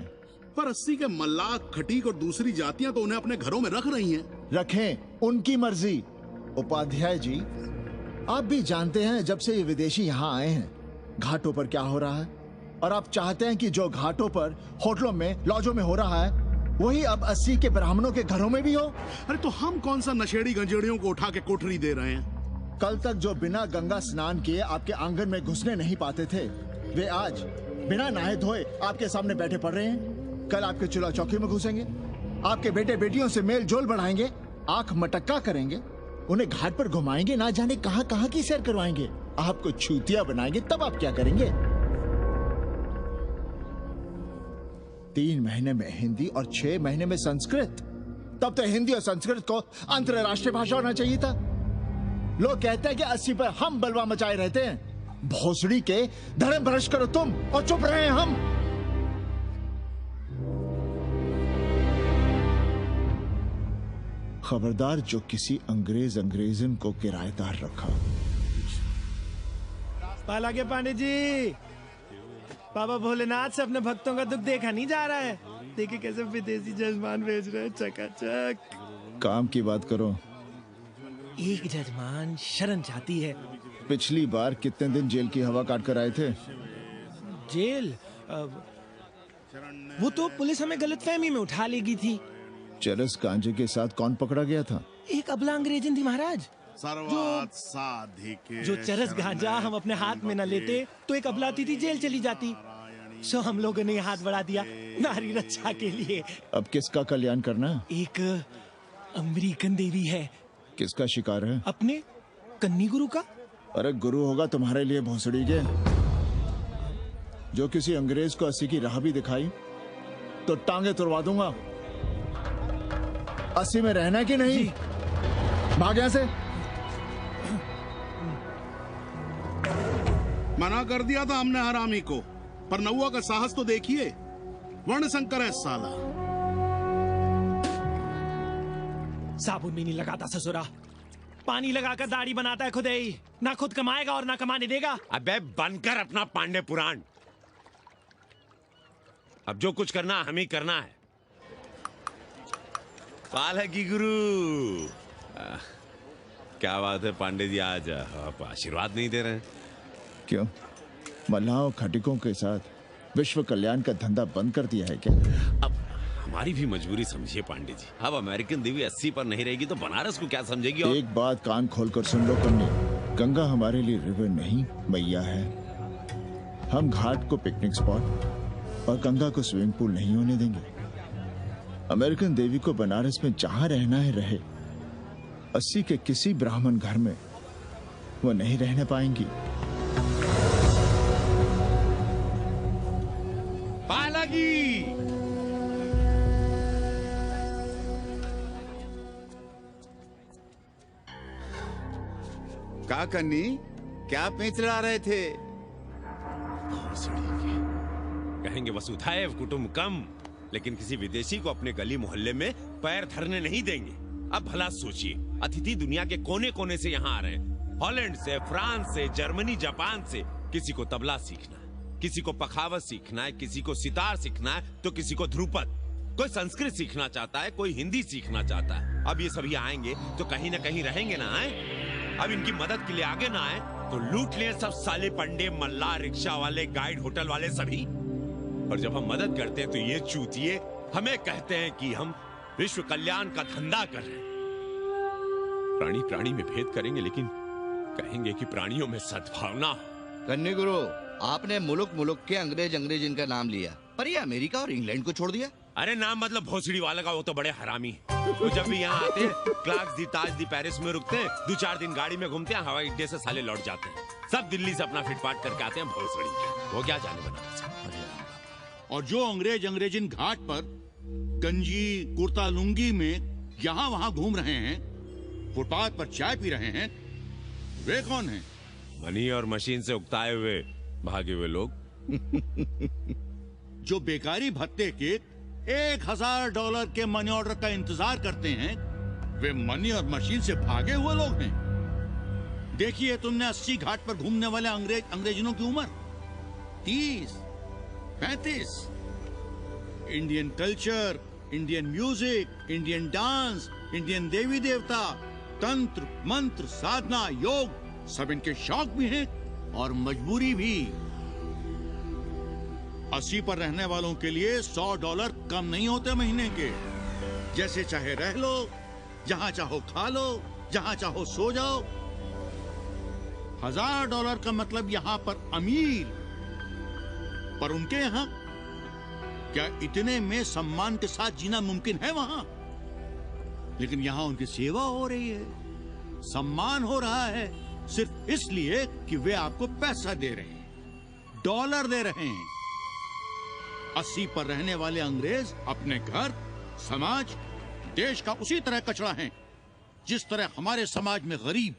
पर 80 के मल्लाक, खटीक और दूसरी जातियां तो उन्हें अपने घरों में रख रही हैं। रखें, उनकी मर्जी। उपाध्याय जी, आप भी जानते हैं जब से ये विदेशी यहाँ आए हैं घाटों पर क्या हो रहा है। और आप चाहते हैं कि जो घाटों पर, होटलों में, लॉजों में हो रहा है वही अब 80 के ब्राह्मणों के घरों में भी हो? अरे तो हम कौन सा नशेड़ी गंजेड़ियों को उठा के कोठरी दे रहे हैं? कल तक जो बिना गंगा स्नान किए आपके आंगन में घुसने नहीं पाते थे, वे आज बिना नहाए धोए आपके सामने बैठे पड़ रहे हैं। कल आपके चूल्हा चौकी में घुसेंगे, आपके बेटे बेटियों से मेल जोल बढ़ाएंगे, आंख मटक्का करेंगे, उन्हें घाट पर घुमाएंगे, ना जाने कहां कहां की सैर करवाएंगे, आपको छूतिया बनाएंगे। तब आप क्या करेंगे? 3 महीने में हिंदी और 6 महीने में संस्कृत। तब तो हिंदी और संस्कृत को अंतरराष्ट्रीय भाषा होना चाहिए था। लोग कहते हैं कि 80 पर हम बलवा मचाए रहते हैं। भोसड़ी के धर्म भ्रष्ट करो तुम और चुप रहे हम। खबरदार जो किसी अंग्रेजन को किराएदार रखा। पाला के पांडे जी, बाबा भोलेनाथ से अपने भक्तों का दुख देखा नहीं जा रहा है। देखिए कैसे विदेशी जजमान भेज रहे हैं, चकाचक। काम की बात करो। एक जजमान शरण चाहती है। पिछली बार कितने दिन जेल की हवा काट कर आए थे? जेल? वो तो पुलिस हमें गलतफहमी में उठा लेगी थी। चरस गांजे के साथ कौन पकड़ा गया था? एक अबला अंग्रेजन थी महाराज। जो चरस गांजा हम अपने हाथ में न लेते तो एक अबलाती थी जेल चली जाती। सो हम लोगों ने हाथ बढ़ा दिया नारी रक्षा के लिए। अब किसका कल्याण करना? एक अमेरिकन देवी है। किसका शिकार है? अपने कन्नी गुरु का। अरे गुरु होगा तुम्हारे लिए भोसड़ी के। जो किसी अंग्रेज को 80 की राह भी दिखाई तो टांगे तुड़वा दूंगा। 80 में रहना कि नहीं? भाग यहां से। मना कर दिया था हमने हरामी को, पर नौआ का साहस तो देखिए। वर्ण संकर है साला। साबुन भी नहीं लगाता ससुरा, पानी लगाकर दाढ़ी बनाता है खुद ही। ना खुद कमाएगा और ना कमाने देगा। अबे बनकर अपना पांडे पुराण। अब जो कुछ करना हम ही करना है। पाला की गुरु। क्या बात है पांडे जी, आज आप आशीर्वाद नहीं दे रहे हैं? क्यों? मल्लाहों खटिकों के साथ विश्व कल्याण का धंधा बंद कर दिया है क्या? अब हमारी भी मजबूरी समझिए पांडे जी। अब अमेरिकन देवी 80 पर नहीं रहेगी तो बनारस को क्या समझेगी? और एक बात कान खोलकर सुन लो कन्नी, गंगा हमारे लिए रिवर नहीं मैया है। हम घाट को पिकनिक स्पॉट और गंगा को स्विमिंग पूल नहीं होने देंगे। अमेरिकन देवी को बनारस में जहां रहना है रहे। 80 के किसी ब्राह्मण घर में वो नहीं रहने पाएंगी। पालागी। का कन्नी, क्या पेंच ला रहे थे? कहेंगे वसुधैव कुटुंबकम, लेकिन किसी विदेशी को अपने गली मोहल्ले में पैर धरने नहीं देंगे। अब भला सोचिए, अतिथि दुनिया के कोने कोने से यहाँ आ रहे हैं। हॉलैंड से, फ्रांस से, जर्मनी, जापान से। किसी को तबला सीखना है, किसी को पखावत सीखना है, किसी को सितार सीखना है, तो किसी को ध्रुपद। कोई संस्कृत सीखना चाहता है, कोई हिंदी सीखना चाहता है। अब ये सभी आएंगे तो कहीं ना कहीं रहेंगे ना। आए अब इनकी मदद के लिए आगे ना आए तो लूट लिए सब साले पंडे, मल्ला, रिक्शा वाले, गाइड, होटल वाले सभी। और जब हम मदद करते हैं तो ये चूतिए हमें कहते हैं कि हम विश्व कल्याण का धंधा कर रहे हैं। प्राणी प्राणी में भेद करेंगे, लेकिन कहेंगे कि प्राणियों में सद्भावना। कन्नी गुरु, आपने मुल्क मुल्क के अंग्रेज इनका नाम लिया, पर ये अमेरिका और इंग्लैंड को छोड़ दिया। अरे नाम मतलब भोसड़ी वाला का, वो तो बड़े हरामी है। वो जब भी यहाँ आते हैं क्लार्क्स दी, ताज दी, पेरिस में रुकते हैं, 2-4 दिन गाड़ी में घूमते हैं, हवाई अड्डे से साले लौट जाते हैं। सब दिल्ली से अपना फिटपाट करके आते हैं भोसड़ी। वो क्या जाने बनारस। और जो अंग्रेजिन घाट पर गंजी कुर्ता लुंगी में यहाँ वहाँ घूम रहे हैं, फुटपाथ पर चाय पी रहे हैं, वे कौन हैं? मनी और मशीन से उकताए हुए भागे हुए लोग। जो बेकारी भत्ते के $1000 के मनी ऑर्डर का इंतजार करते हैं, वे मनी और मशीन से भागे हुए लोग हैं। देखिए तुमने 80 घाट पर घूमने वाले अंग्रेजनों की उम्र 30-35। Indian culture, Indian music, Indian dance, Indian देवी देवता, तंत्र मंत्र, साधना, योग, सब इनके शौक भी हैं और मजबूरी भी। 80 पर रहने वालों के लिए $100 कम नहीं होते महीने के। जैसे चाहे रह लो, जहां चाहो खा लो, जहां चाहो सो जाओ। $1000 का मतलब यहां पर अमीर, पर उनके यहां क्या इतने में सम्मान के साथ जीना मुमकिन है वहां? लेकिन यहां उनकी सेवा हो रही है, सम्मान हो रहा है, सिर्फ इसलिए कि वे आपको पैसा दे रहे हैं, डॉलर दे रहे हैं। 80 पर रहने वाले अंग्रेज अपने घर, समाज, देश का उसी तरह कचरा हैं, जिस तरह हमारे समाज में गरीब।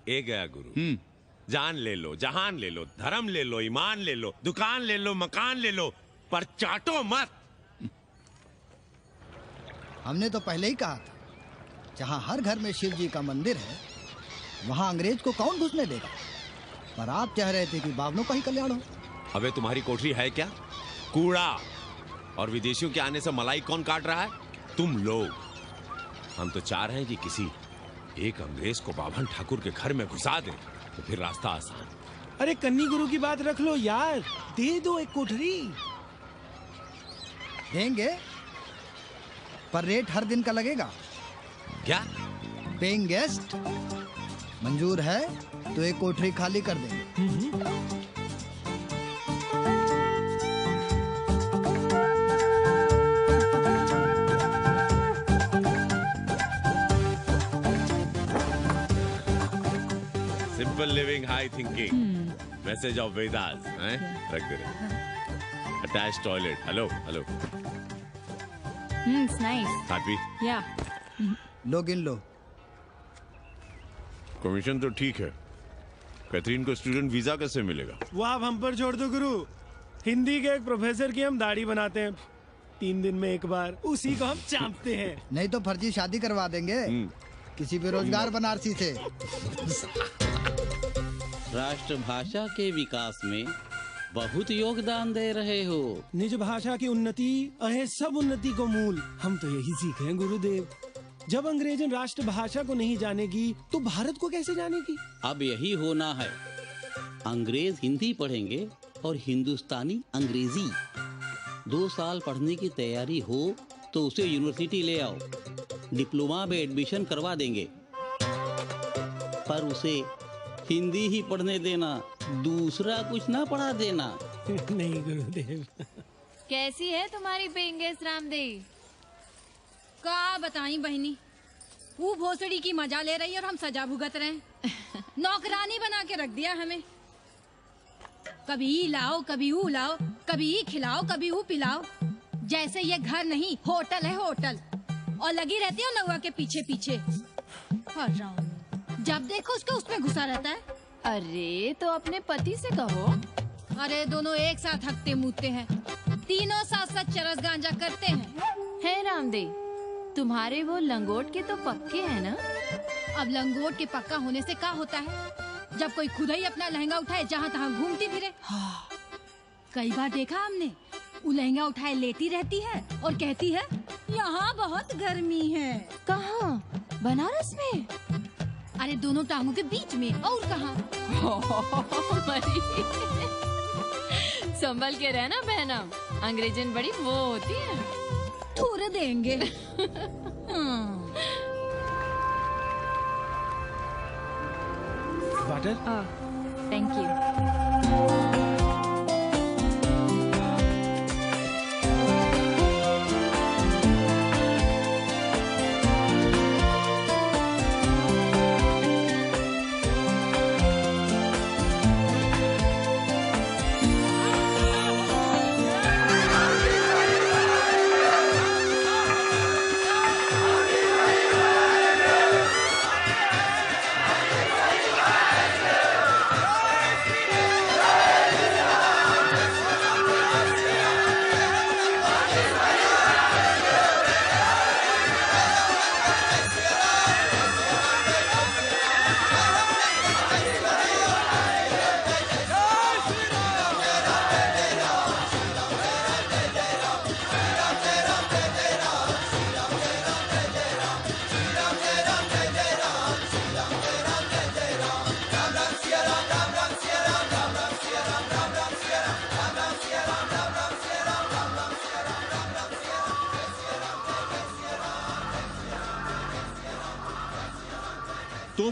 ए गया गुरु, जान ले लो, जहान ले लो, धर्म ले लो, ईमान ले लो, दुकान ले लो, मकान ले लो, पर चाटो मत। हमने तो पहले ही कहा था, जहाँ हर घर में शिव जी का मंदिर है, वहाँ अंग्रेज को कौन घुसने देगा। पर आप चाह रहे थे कि बावनों का ही कल्याण हो। अबे तुम्हारी कोठरी है क्या? कूड़ा। और विदेशियों के आने से मलाई कौन काट रहा है? तुम लोग। हम तो चाह रहे हैं कि किसी एक अंग्रेज को बाभन ठाकुर के घर में घुसा दे, तो फिर रास्ता आसान। अरे कन्नी गुरु की बात रख लो यार, दे दो एक कोठरी। देंगे, पर रेट हर दिन का लगेगा। क्या? पेइंग गेस्ट मंजूर है तो एक कोठरी खाली कर देंगे। Simple living, high thinking, message of Vedas, हैं? रख दे रहे। Attach toilet. Hello hello. It's nice. Happy? Yeah. लो गिन लो। कमीशन तो ठीक है, कैथरीन को स्टूडेंट वीजा कैसे मिलेगा? वो आप हम पर छोड़ दो गुरु। हिंदी के एक प्रोफेसर की हम दाढ़ी बनाते हैं 3 दिन में एक बार, उसी को हम चापते हैं। नहीं तो फर्जी शादी करवा देंगे किसी बेरोजगार बनारसी से। राष्ट्रभाषा के विकास में बहुत योगदान दे रहे हो। निज भाषा की उन्नति अहे सब उन्नति को मूल। हम तो यही सीखे हैं गुरुदेव। जब अंग्रेजन राष्ट्रभाषा को नहीं जानेगी तो भारत को कैसे जानेगी? अब यही होना है। अंग्रेज हिंदी पढ़ेंगे और हिंदुस्तानी अंग्रेजी। 2 साल पढ़ने की तैयारी हो तो उसे यूनिवर्सिटी ले आओ, डिप्लोमा में एडमिशन करवा देंगे। पर उसे हिंदी ही पढ़ने देना, दूसरा कुछ ना पढ़ा देना। नहीं गुरुदेव। कैसी है तुम्हारी पेइंग गेस्ट रामदेव? का बताई बहनी, वो भोसड़ी की मजा ले रही है और हम सजा भुगत रहे हैं। नौकरानी बना के रख दिया हमें। कभी ई लाओ, कभी ऊ लाओ, कभी ई खिलाओ, कभी ऊ पिलाओ। जैसे ये घर नहीं होटल है, होटल। और लगी रहती है नौवा के पीछे पीछे। जब देखो उसको उसमें घुसा रहता है। अरे तो अपने पति से कहो। अरे दोनों एक साथ हकते मूतते हैं, तीनों साथ साथ चरस गांजा करते हैं। है रामदेव, तुम्हारे वो लंगोट के तो पक्के हैं ना? अब लंगोट के पक्का होने से क्या होता है? जब कोई खुद ही अपना लहंगा उठाए जहाँ तहाँ घूमती फिरे। कई बार देखा हमने, वो लहंगा उठाए लेटी रहती है और कहती है यहाँ बहुत गर्मी है। कहाँ? बनारस में? अरे दोनों टांगों के बीच में। और कहाँ? संभल के रहना बहना, अंग्रेजन बड़ी वो होती है। थूर देंगे। वाटर? Thank you.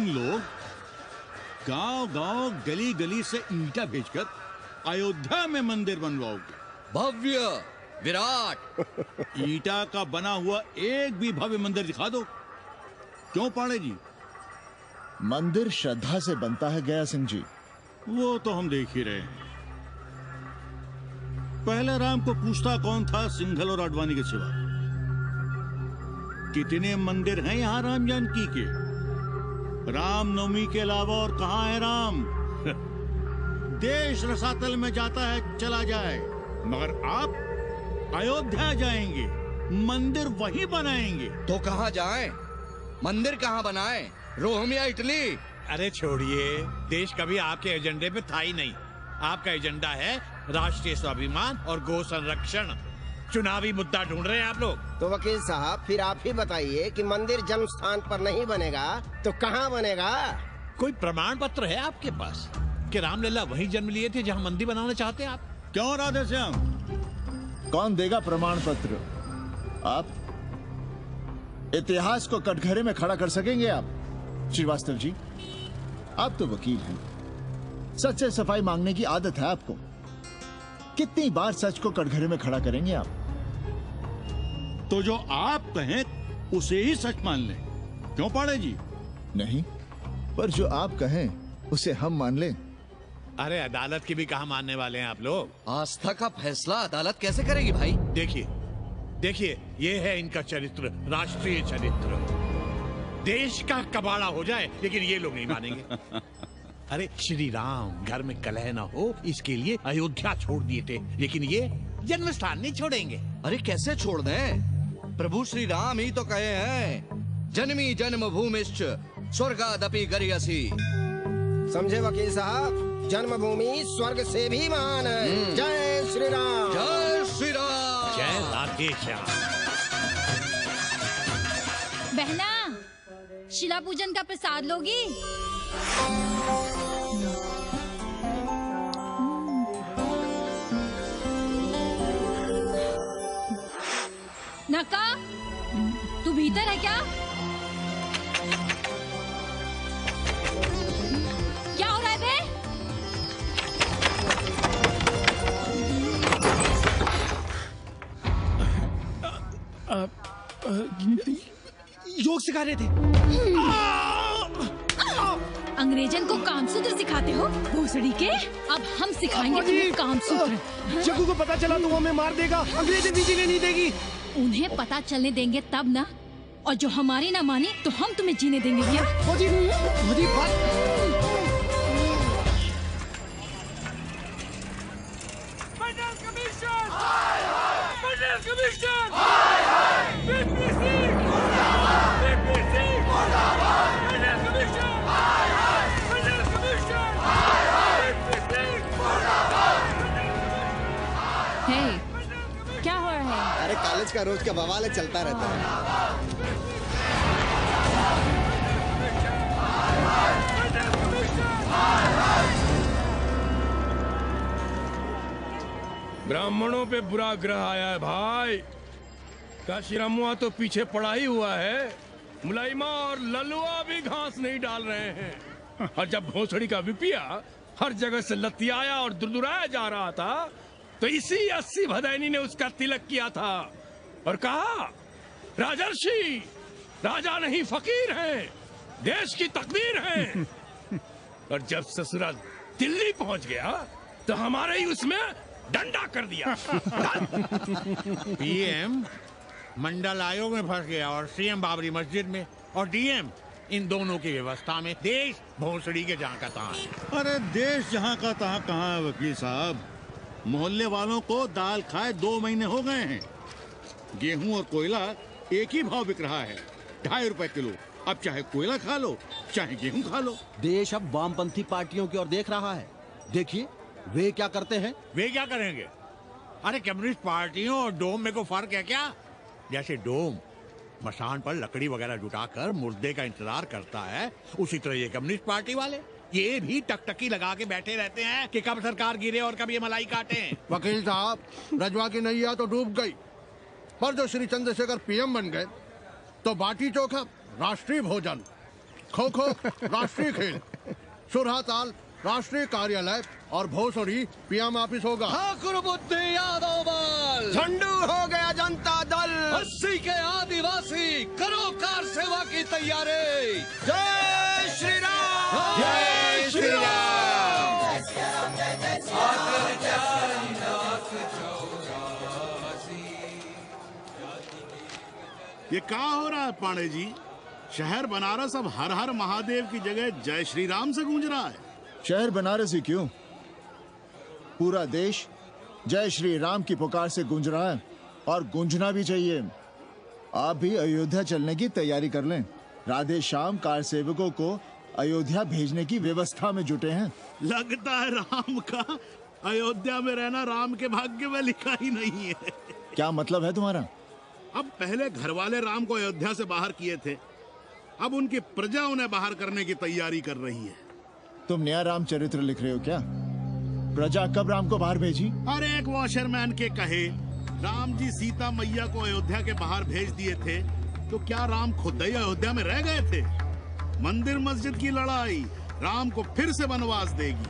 तुम लोग गांव-गांव, गली-गली से ईंटा भेजकर अयोध्या में मंदिर बनवाओगे। भव्य, विराट। ईटा का बना हुआ एक भी भव्य मंदिर दिखा दो। क्यों पांडे जी? मंदिर श्रद्धा से बनता है गया सिंह जी। वो तो हम देख ही रहे हैं। पहले राम को पूछता कौन था सिंघल और आडवाणी के सिवा? कितने मंदिर हैं यहाँ राम जानकी के? रामनवमी के अलावा और कहाँ है राम? देश रसातल में जाता है चला जाए, मगर आप अयोध्या जाएंगे, मंदिर वहीं बनाएंगे। तो कहाँ जाएं? मंदिर कहाँ बनाएं? रोम या इटली? अरे छोड़िए, देश कभी आपके एजेंडे पे था ही नहीं। आपका एजेंडा है राष्ट्रीय स्वाभिमान और गौ संरक्षण। चुनावी मुद्दा ढूंढ रहे हैं आप लोग। तो वकील साहब फिर आप ही बताइए कि मंदिर जन्म स्थान पर नहीं बनेगा तो कहाँ बनेगा? कोई प्रमाण पत्र है आपके पास कि रामलला वहीं जन्म लिए थे जहाँ मंदिर बनाना चाहते हैं आप? क्यों राधे श्याम? कौन देगा प्रमाण पत्र? आप इतिहास को कटघरे में खड़ा कर सकेंगे आप? श्रीवास्तव जी, आप तो वकील हैं, सच से सफाई मांगने की आदत है आपको। कितनी बार सच को कटघरे में खड़ा करेंगे आप? तो जो आप कहें उसे ही सच मान लें। क्यों पाड़े जी? नहीं, पर जो आप कहें उसे हम मान लें। अरे अदालत की भी कहा मानने वाले हैं आप लोग? आस्था का फैसला अदालत कैसे करेगी भाई? देखिए, ये है इनका चरित्र, राष्ट्रीय चरित्र। देश का कबाड़ा हो जाए लेकिन ये लोग नहीं मानेंगे। अरे श्री राम घर में कलह न हो इसके लिए अयोध्या छोड़ दिए थे, लेकिन ये जन्म स्थान नहीं छोड़ेंगे। अरे कैसे छोड़ दें? प्रभु श्री राम ही तो कहे हैं, जन्मी जन्म भूमिश्च स्वर्गादपि गरियसी। समझे वकील साहब, जन्मभूमि स्वर्ग से भी महान है। जय श्री राम। जय श्री राम। जय राधे श्याम। बहना, शिला पूजन का प्रसाद लोगी? नका, तू भीतर है क्या? क्या हो रहा है बे? योग सिखा रहे थे। अंग्रेजन को कामसूत्र सिखाते हो भोसड़ी के? अब हम सिखाएंगे तुम्हें कामसूत्र। जग्गू को पता चला तो वो हमें मार देगा। अंग्रेजन भी जीने नहीं देगी। उन्हें पता चलने देंगे तब ना, और जो हमारी ना मानी तो हम तुम्हें जीने देंगे क्या? फौजी, क्या हो रहा है? अरे कॉलेज का रोज का बवाल चलता रहता है। ब्राह्मणों पे बुरा ग्रह आया है भाई। काशीरामुआ तो पीछे पड़ा ही हुआ है। मुलाइमा और ललुआ भी घास नहीं डाल रहे हैं। और जब भोसड़ी का विपिया हर जगह से लतियाया और दुरदुराया जा रहा था, तो इसी 80 भदैनी ने उसका तिलक किया था और कहा, राजर्षि राजा नहीं फकीर हैं, देश की तकदीर हैं। और जब ससुरा दिल्ली पहुंच गया तो हमारे ही उसमें डंडा कर दिया। पीएम मंडल आयोग में फंस गया और सीएम बाबरी मस्जिद में, और डीएम इन दोनों की व्यवस्था में। देश भोसड़ी के जहाँ का तहाँ है। अरे देश जहाँ का तहाँ कहाँ है वकील साहब? मोहल्ले वालों को दाल खाए 2 महीने हो गए हैं। गेहूं और कोयला एक ही भाव बिक रहा है, 2.5 रुपए किलो। अब चाहे कोयला खा लो चाहे गेहूं खा लो। देश अब वामपंथी पार्टियों की ओर देख रहा है। देखिए वे क्या करते हैं। वे क्या करेंगे? अरे कम्युनिस्ट पार्टियों और डोम में को फर्क है क्या? जैसे डोम मसान पर लकड़ी वगैरह जुटाकर मुर्दे का इंतजार करता है, उसी तरह ये कम्युनिस्ट पार्टी वाले ये भी टकटकी लगा के बैठे रहते हैं कि कब सरकार गिरे और कब ये मलाई काटे। वकील साहब, रजवा की नैया तो डूब गई, पर जो श्री चंद्रशेखर पीएम बन गए तो बाटी चोखा राष्ट्रीय भोजन, खो खो राष्ट्रीय खेल, सुरहा ताल राष्ट्रीय कार्यालय और भोसड़ी पीएम ऑफिस होगा। ठाकुर बुद्धि यादव बल, झंडू हो गया जनता दल, 80 के आदिवासी करो कार सेवा की तैयारी। जय श्री राम, जय श्री राम। ये क्या हो रहा है पांडे जी? शहर बनारस अब हर हर महादेव की जगह जय श्री राम से गूंज रहा है। शहर बनारस ही क्यों, पूरा देश जय श्री राम की पुकार से गूंज रहा है और गूंजना भी चाहिए। आप भी अयोध्या चलने की तैयारी कर लें। राधे श्याम कार सेवकों को अयोध्या भेजने की व्यवस्था में जुटे हैं। लगता है राम का अयोध्या में रहना राम के भाग्य में लिखा ही नहीं है। क्या मतलब है तुम्हारा? अब पहले घर वाले राम को अयोध्या से बाहर किए थे, अब उनकी प्रजा उन्हें बाहर करने की तैयारी कर रही है। तुम नया राम चरित्र लिख रहे हो क्या? प्रजा कब राम को बाहर भेजी? अरे एक वॉशरमैन के कहे राम जी सीता मैया को अयोध्या के बाहर भेज दिए थे, तो क्या राम खुद ही अयोध्या में रह गए थे? मंदिर मस्जिद की लड़ाई राम को फिर से वनवास देगी।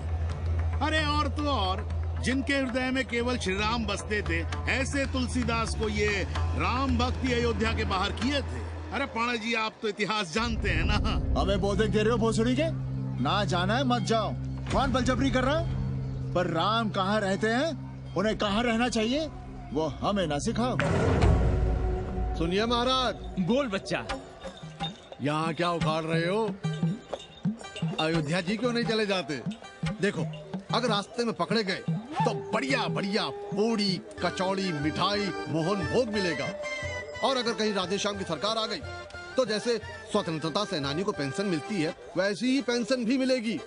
अरे और तो और, जिनके हृदय में केवल श्री राम बसते थे, ऐसे तुलसीदास को ये राम भक्ति अयोध्या के बाहर किए थे। अरे पाणा जी, आप तो इतिहास जानते हैं ना। हमें बोधक दे रहे हो भोसड़ी के? ना जाना है मत जाओ। कौन बलजबरी कर रहा है? पर राम कहाँ रहते हैं, उन्हें कहाँ रहना चाहिए, वो हमें ना सिखाओ। सुनिए महाराज। बोल बच्चा। यहाँ क्या उखाड़ रहे हो? अयोध्या जी क्यों नहीं चले जाते? देखो, अगर रास्ते में पकड़े गए तो बढ़िया बढ़िया पूड़ी कचौड़ी मिठाई मोहन भोग मिलेगा। और अगर कहीं राधेश्याम की सरकार आ गई तो जैसे स्वतंत्रता सेनानी को पेंशन मिलती है, वैसी ही पेंशन भी मिलेगी।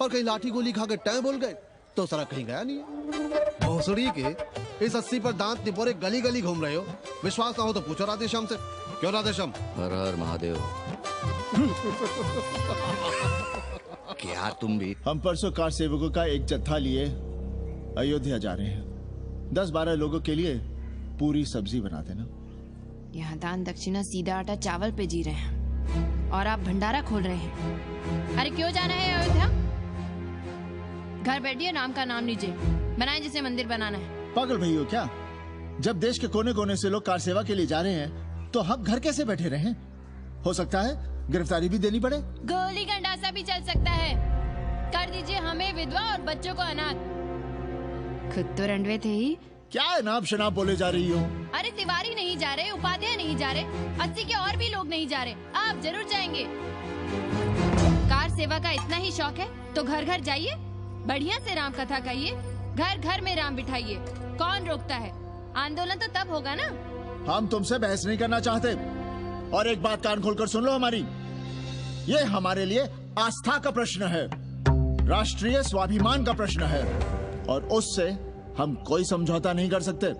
और कहीं लाठी गोली खा के टै बोल गए तो सारा कहीं गया नहीं है। भोसड़ी के इस 80 पर दांत निपोरे गली गली घूम रहे हो। विश्वास ना हो तो पूछो राधेश्याम से। क्यों राधेश्याम? हर हर महादेव। क्या तुम भी? हम परसों कार सेवकों का एक जत्था लिए अयोध्या जा रहे हैं। 10-12 लोगों के लिए पूरी सब्जी बना देना। यहाँ दान दक्षिणा सीधा आटा चावल पे जी रहे हैं और आप भंडारा खोल रहे हैं। अरे क्यों जाना है अयोध्या? घर बैठिए, राम का नाम लीजिए, बनाए जिसे मंदिर बनाना है। पागल भई हो क्या? जब देश के कोने कोने से लोग कार सेवा के लिए जा रहे हैं तो हम घर कैसे बैठे रहें? हो सकता है गिरफ्तारी भी देनी पड़े। गोली गंडासा भी चल सकता है। कर दीजिए हमें विधवा और बच्चों को अनाथ। खुद तो रंडवे थे ही। क्या नाप शनाप बोले जा रही हो? अरे तिवारी नहीं जा रहे, उपाध्याय नहीं जा रहे, 80 के और भी लोग नहीं जा रहे। आप जरूर जाएंगे। कार सेवा का इतना ही शौक है तो घर घर जाइए, बढ़िया से राम कथा कहिए, घर घर में राम बिठाइए। कौन रोकता है? आंदोलन तो तब होगा ना। हम तुमसे बहस नहीं करना चाहते। और एक बात कान खोलकर सुन लो हमारी, ये हमारे लिए आस्था का प्रश्न है, राष्ट्रीय स्वाभिमान का प्रश्न है, और उससे हम कोई समझौता नहीं कर सकते।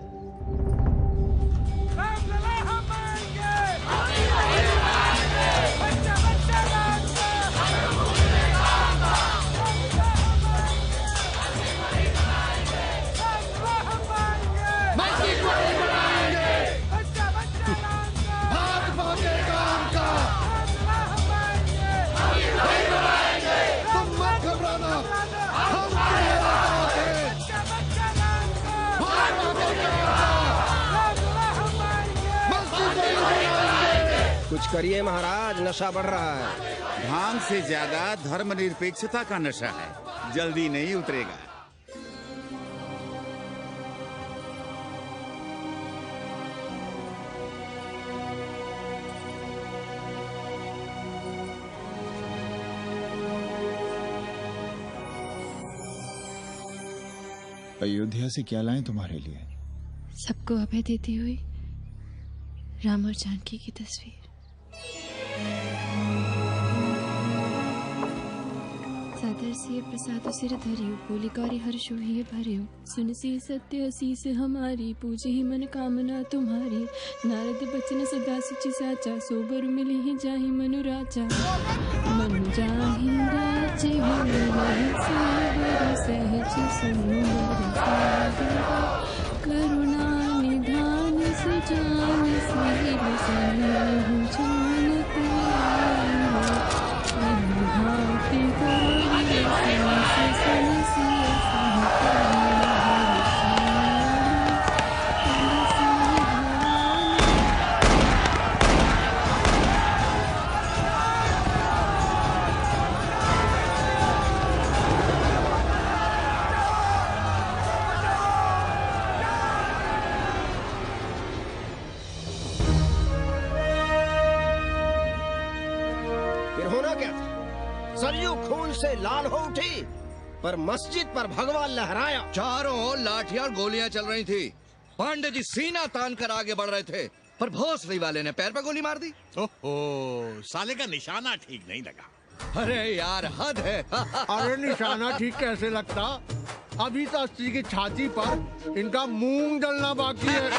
कुछ करिए महाराज, नशा बढ़ रहा है। भांग से ज्यादा धर्मनिरपेक्षता का नशा है, जल्दी नहीं उतरेगा। अयोध्या से क्या लाएं तुम्हारे लिए? सबको अभय देती हुई राम और जानकी की तस्वीर। सादर से प्रसाद सिर धरियो, बोली कौरी हर्ष हुई भरियो, सुन सी सत्य असीस हमारी, पूजे ही मन कामना तुम्हारी। नारद बचन सदा सुचि साचा, सोबर मिली ही जाहि मनु राजा। मनु जाहि राजे होई सोबर सहज सुंदर सागर, करुणा निधान सुजान शील सनेहु जानते। खून से लाल हो उठी, पर मस्जिद पर भगवा लहराया। चारों ओर लाठियां और गोलियां चल रही थी। पांडे जी सीना तान कर आगे बढ़ रहे थे, पर भोसड़ी वाले ने पैर पे गोली मार दी। ओहो, साले का निशाना ठीक नहीं लगा। अरे यार हद है। अरे निशाना ठीक कैसे लगता? अभी तो अस्सी की छाती पर इनका मूंग डलना बाकी है।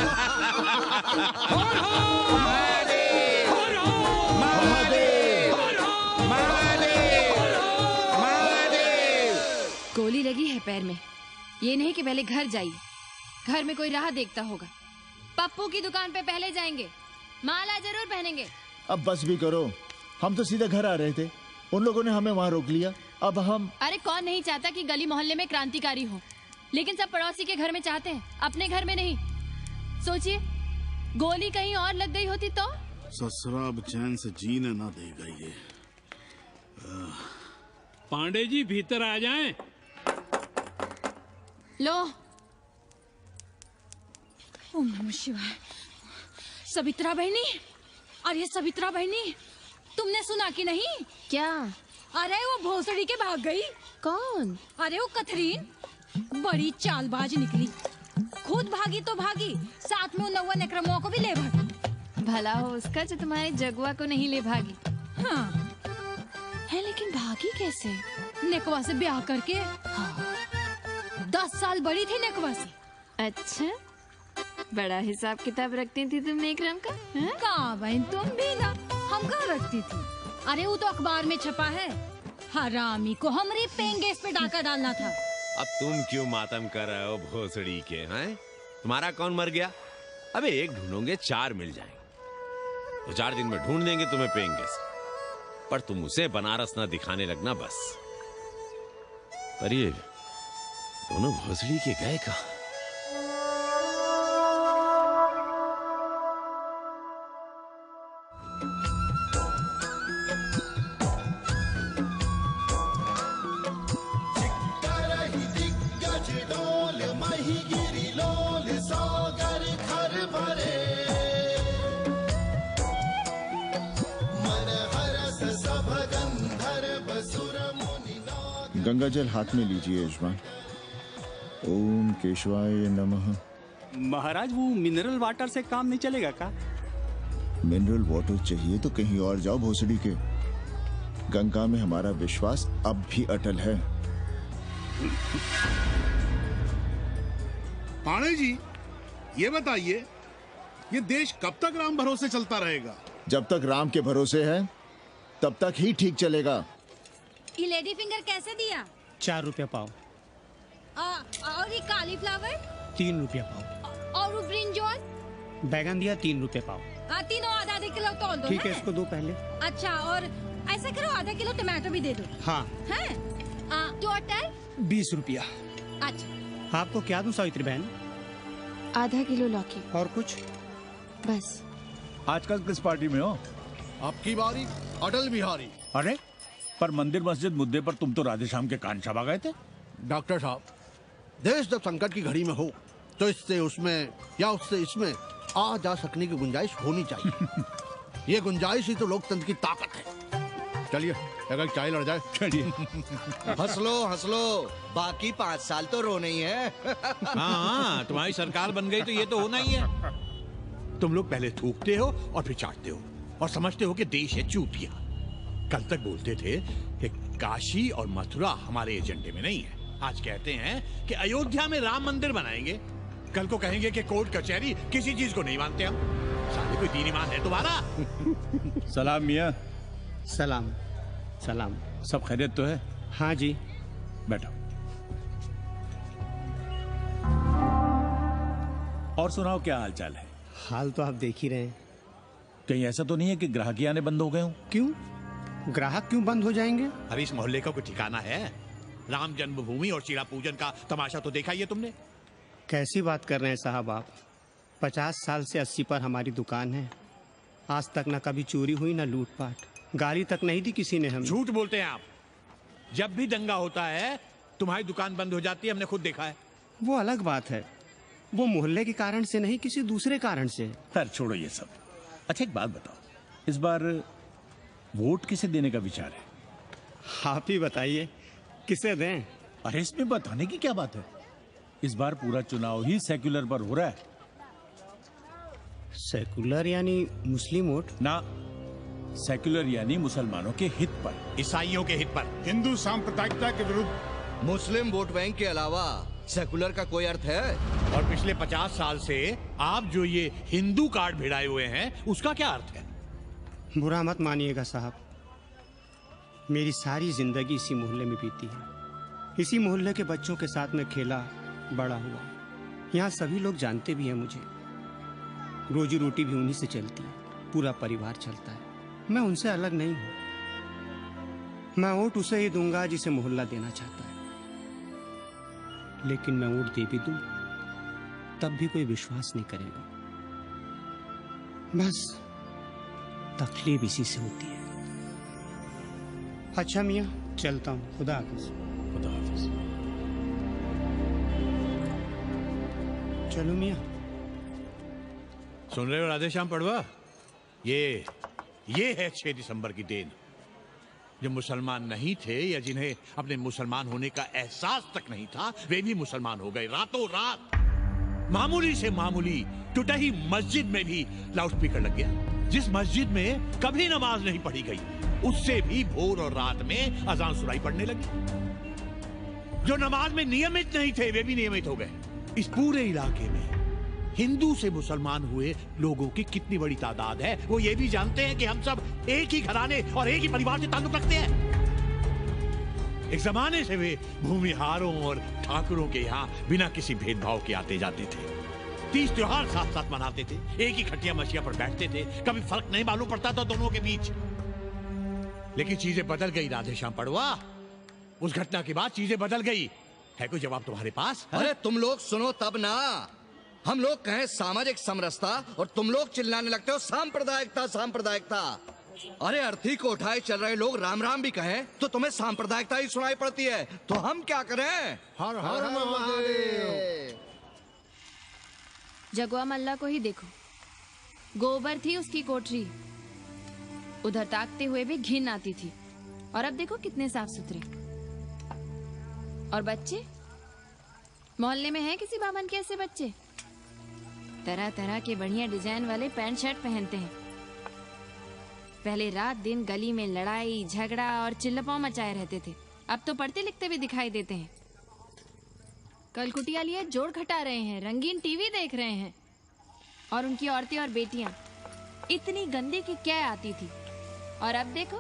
गोली लगी है पैर में, ये नहीं कि पहले घर जाइए, घर में कोई राह देखता होगा। पप्पू की दुकान पे पहले जाएंगे, माला जरूर पहनेंगे। अब बस भी करो, हम तो सीधे घर आ रहे थे, उन लोगों ने हमें वहाँ रोक लिया। अब हम अरे कौन नहीं चाहता कि गली मोहल्ले में क्रांतिकारी हो, लेकिन सब पड़ोसी के घर में चाहते हैं, अपने घर में नहीं। सोचिए, गोली कहीं और लग गई होती तो? ससुरा अब चैन से जीने ना देगा ये। पांडे जी भीतर आ जाएं। लो। ओम नमः शिवाय। सवित्रा बहनी, अरे सवित्रा बहनी, तुमने सुना कि नहीं? क्या? अरे वो भोसड़ी के भाग गई। कौन? अरे वो कथरीन, बड़ी चालबाज निकली। खुद भागी तो भागी, साथ में उन 9 नक्रमों को भी ले भागी। भला हो उसका जो तुम्हारे जगुआ को नहीं ले भागी। हाँ है, लेकिन भागी कैसे? नेकवा से ब्याह करके। हाँ। 10 साल बड़ी थी नेकवा से। अच्छा, बड़ा हिसाब किताब रखती थी तुम नेकरम का? कहाँ बहन, तुम भी ना, हम कहाँ रखती थी। अरे वो तो अखबार में छपा है, हरामी को हमरे पेंगेस पे डाका डालना था। अब तुम क्यों मातम कर रहे हो भोसड़ी के? हैं? तुम्हारा कौन मर गया? अबे एक ढूंढोगे 4 मिल जाएंगे। तो 4 दिन में ढूंढ देंगे तुम्हें पेंगेस, पर तुम उसे बनारस ना दिखाने लगना बस। पर ये दोनों भोसड़ी के गए कहाँ? गंगा जल हाथ में लीजिए यजमान। ओम केशवाय नमः। महाराज, वो मिनरल वाटर से काम नहीं चलेगा का? मिनरल वाटर चाहिए तो कहीं और जाओ भोसड़ी के। गंगा में हमारा विश्वास अब भी अटल है। पांडे जी, ये बताइए, ये देश कब तक राम भरोसे चलता रहेगा? जब तक राम के भरोसे है तब तक ही ठीक चलेगा। ये लेडी फिंगर कैसे दिया? 4 रुपया पाव। और ये कालीफ्लावर? 3 रुपया पाव। और वो ब्रिंजॉल? बैगन दिया 3 रुपया पाव। तीनों आधा किलो तोल दो। ठीक है, इसको दो पहले। अच्छा, और ऐसा करो, आधा किलो टमाटो भी दे दो। हाँ। हैं? टोटल 20 रुपया। अच्छा, आपको क्या दूं सावित्री बहन? आधा किलो लौकी। और कुछ? बस। आजकल किस पार्टी में हो? आपकी बारी, अटल बिहारी। अरे, पर मंदिर मस्जिद मुद्दे पर तुम तो राधे श्याम के कान छपा गए थे। डॉक्टर साहब, देश जब संकट की घड़ी में हो तो इससे उसमें या उससे इसमें आ जा सकने की गुंजाइश होनी चाहिए। ये गुंजाइश ही तो लोकतंत्र की ताकत है। चलिए अगर चाय लड़ जाए। चलिए। हंस लो, बाकी 5 साल तो रोना ही है। हाँ, तुम्हारी सरकार बन गई तो ये तो होना ही है। तुम लोग पहले थूकते हो और फिर चाटते हो और समझते हो कि देश है चूतिया। कल तक बोलते थे कि काशी और मथुरा हमारे एजेंडे में नहीं है, आज कहते हैं कि अयोध्या में राम मंदिर बनाएंगे, कल को कहेंगे कि कोर्ट कचहरी किसी चीज को नहीं मानते हम। साले कोई दीन ईमान है तुम्हारा? सलाम मियाँ। सलाम। सलाम। सब खैरियत तो है? हाँ जी। बैठो। और सुनाओ, क्या हाल चाल है? हाल तो आप देख ही रहे हैं। कहीं ऐसा तो नहीं है कि ग्राहकी आने बंद हो गए हों? क्यों? ग्राहक क्यों बंद हो जाएंगे? अरे इस मोहल्ले का कोई ठिकाना है? राम जन्मभूमि और शिला पूजन का तमाशा तो देखा ही है तुमने। कैसी बात कर रहे हैं साहब आप? 50 साल से 80 पर हमारी दुकान है, आज तक न कभी चोरी हुई न लूटपाट, गाली तक नहीं दी किसी ने हमें। झूठ बोलते हैं आप। जब भी दंगा होता है तुम्हारी दुकान बंद हो जाती है, हमने खुद देखा है। वो अलग बात है, वो मोहल्ले के कारण से नहीं, किसी दूसरे कारण से। खैर छोड़ो ये सब। अच्छा एक बात बताओ, इस बार वोट किसे देने का विचार है? आप ही बताइए किसे दें? अरे इसमें बताने की क्या बात है? इस बार पूरा चुनाव ही सेक्युलर पर हो रहा है। सेकुलर यानी मुस्लिम वोट? ना, सेक्युलर यानी मुसलमानों के हित पर, ईसाइयों के हित पर, हिंदू सांप्रदायिकता के विरुद्ध। मुस्लिम वोट बैंक के अलावा सेकुलर का कोई अर्थ है? और पिछले 50 साल से आप जो ये हिंदू कार्ड भिड़ाए हुए हैं उसका क्या अर्थ है? बुरा मत मानिएगा साहब, मेरी सारी जिंदगी इसी मोहल्ले में बीती है। इसी मोहल्ले के बच्चों के साथ में खेला बड़ा हुआ। यहाँ सभी लोग जानते भी हैं मुझे। रोजी रोटी भी उन्हीं से चलती है, पूरा परिवार चलता है। मैं उनसे अलग नहीं हूं। मैं वोट उसे ही दूंगा जिसे मोहल्ला देना चाहता है, लेकिन मैं वोट दे भी दूं तब भी कोई विश्वास नहीं करेगा। बस तकलीफ इसी से होती है। अच्छा मियाँ, चलता हूँ। खुदा हाफिज। खुदा हाफिज। चलो मियाँ। सुन रहे हो राधेश्याम पड़वा? ये है 6 दिसंबर की देन। जो मुसलमान नहीं थे या जिन्हें अपने मुसलमान होने का एहसास तक नहीं था, वे भी मुसलमान हो गए रातों रात। मामूली से मामूली टूटी मस्जिद में भी लाउडस्पीकर लग गया। जिस मस्जिद में कभी नमाज नहीं पढ़ी गई, उससे भी भोर और रात में अजान सुनाई पड़ने लगी। जो नमाज में नियमित नहीं थे, वे भी नियमित हो गए। इस पूरे इलाके में हिंदू से मुसलमान हुए लोगों की कितनी बड़ी तादाद है, वो ये भी जानते हैं कि हम सब एक ही घराने और एक ही परिवार से ताल्लुक रखते हैं। एक जमाने से वे भूमिहारों और ठाकुरों के यहाँ बिना किसी भेदभाव के आते जाते थे। 30 त्योहार साथ साथ मनाते थे, एक ही खटिया मछिया पर बैठते थे। कभी फर्क नहीं मालूम पड़ता था दोनों के बीच। लेकिन चीजें बदल गई राधेश्याम पड़वा। उस घटना के बाद चीजें बदल गई। है कोई जवाब तुम्हारे पास? अरे तुम लोग सुनो तब ना। हम लोग कहें सामाजिक समरसता और तुम लोग चिल्लाने लगते हो सांप्रदायिकता सांप्रदायिकता। अरे अर्थी को उठाए चल रहे लोग राम राम भी कहें तो तुम्हें सांप्रदायिकता ही सुनाई पड़ती है। तो हम क्या करें? हर हर महादेव। जगुआ मल्ला को ही देखो, गोबर थी उसकी कोठरी, उधर ताकते हुए भी घिन आती थी। और अब देखो कितने साफ सुथरे। और बच्चे, मोहल्ले में हैं किसी बामन के ऐसे बच्चे? तरह तरह के बढ़िया डिजाइन वाले पैंट शर्ट पहनते हैं। पहले रात दिन गली में लड़ाई झगड़ा और चिल्लपाव मचाए रहते थे, अब तो पढ़ते लिखते भी दिखाई देते हैं। कल कुटिया लिए जोड़ खटा रहे हैं, रंगीन टीवी देख रहे हैं। और उनकी औरतें और बेटियां इतनी गंदी की क्या आती थी। और अब देखो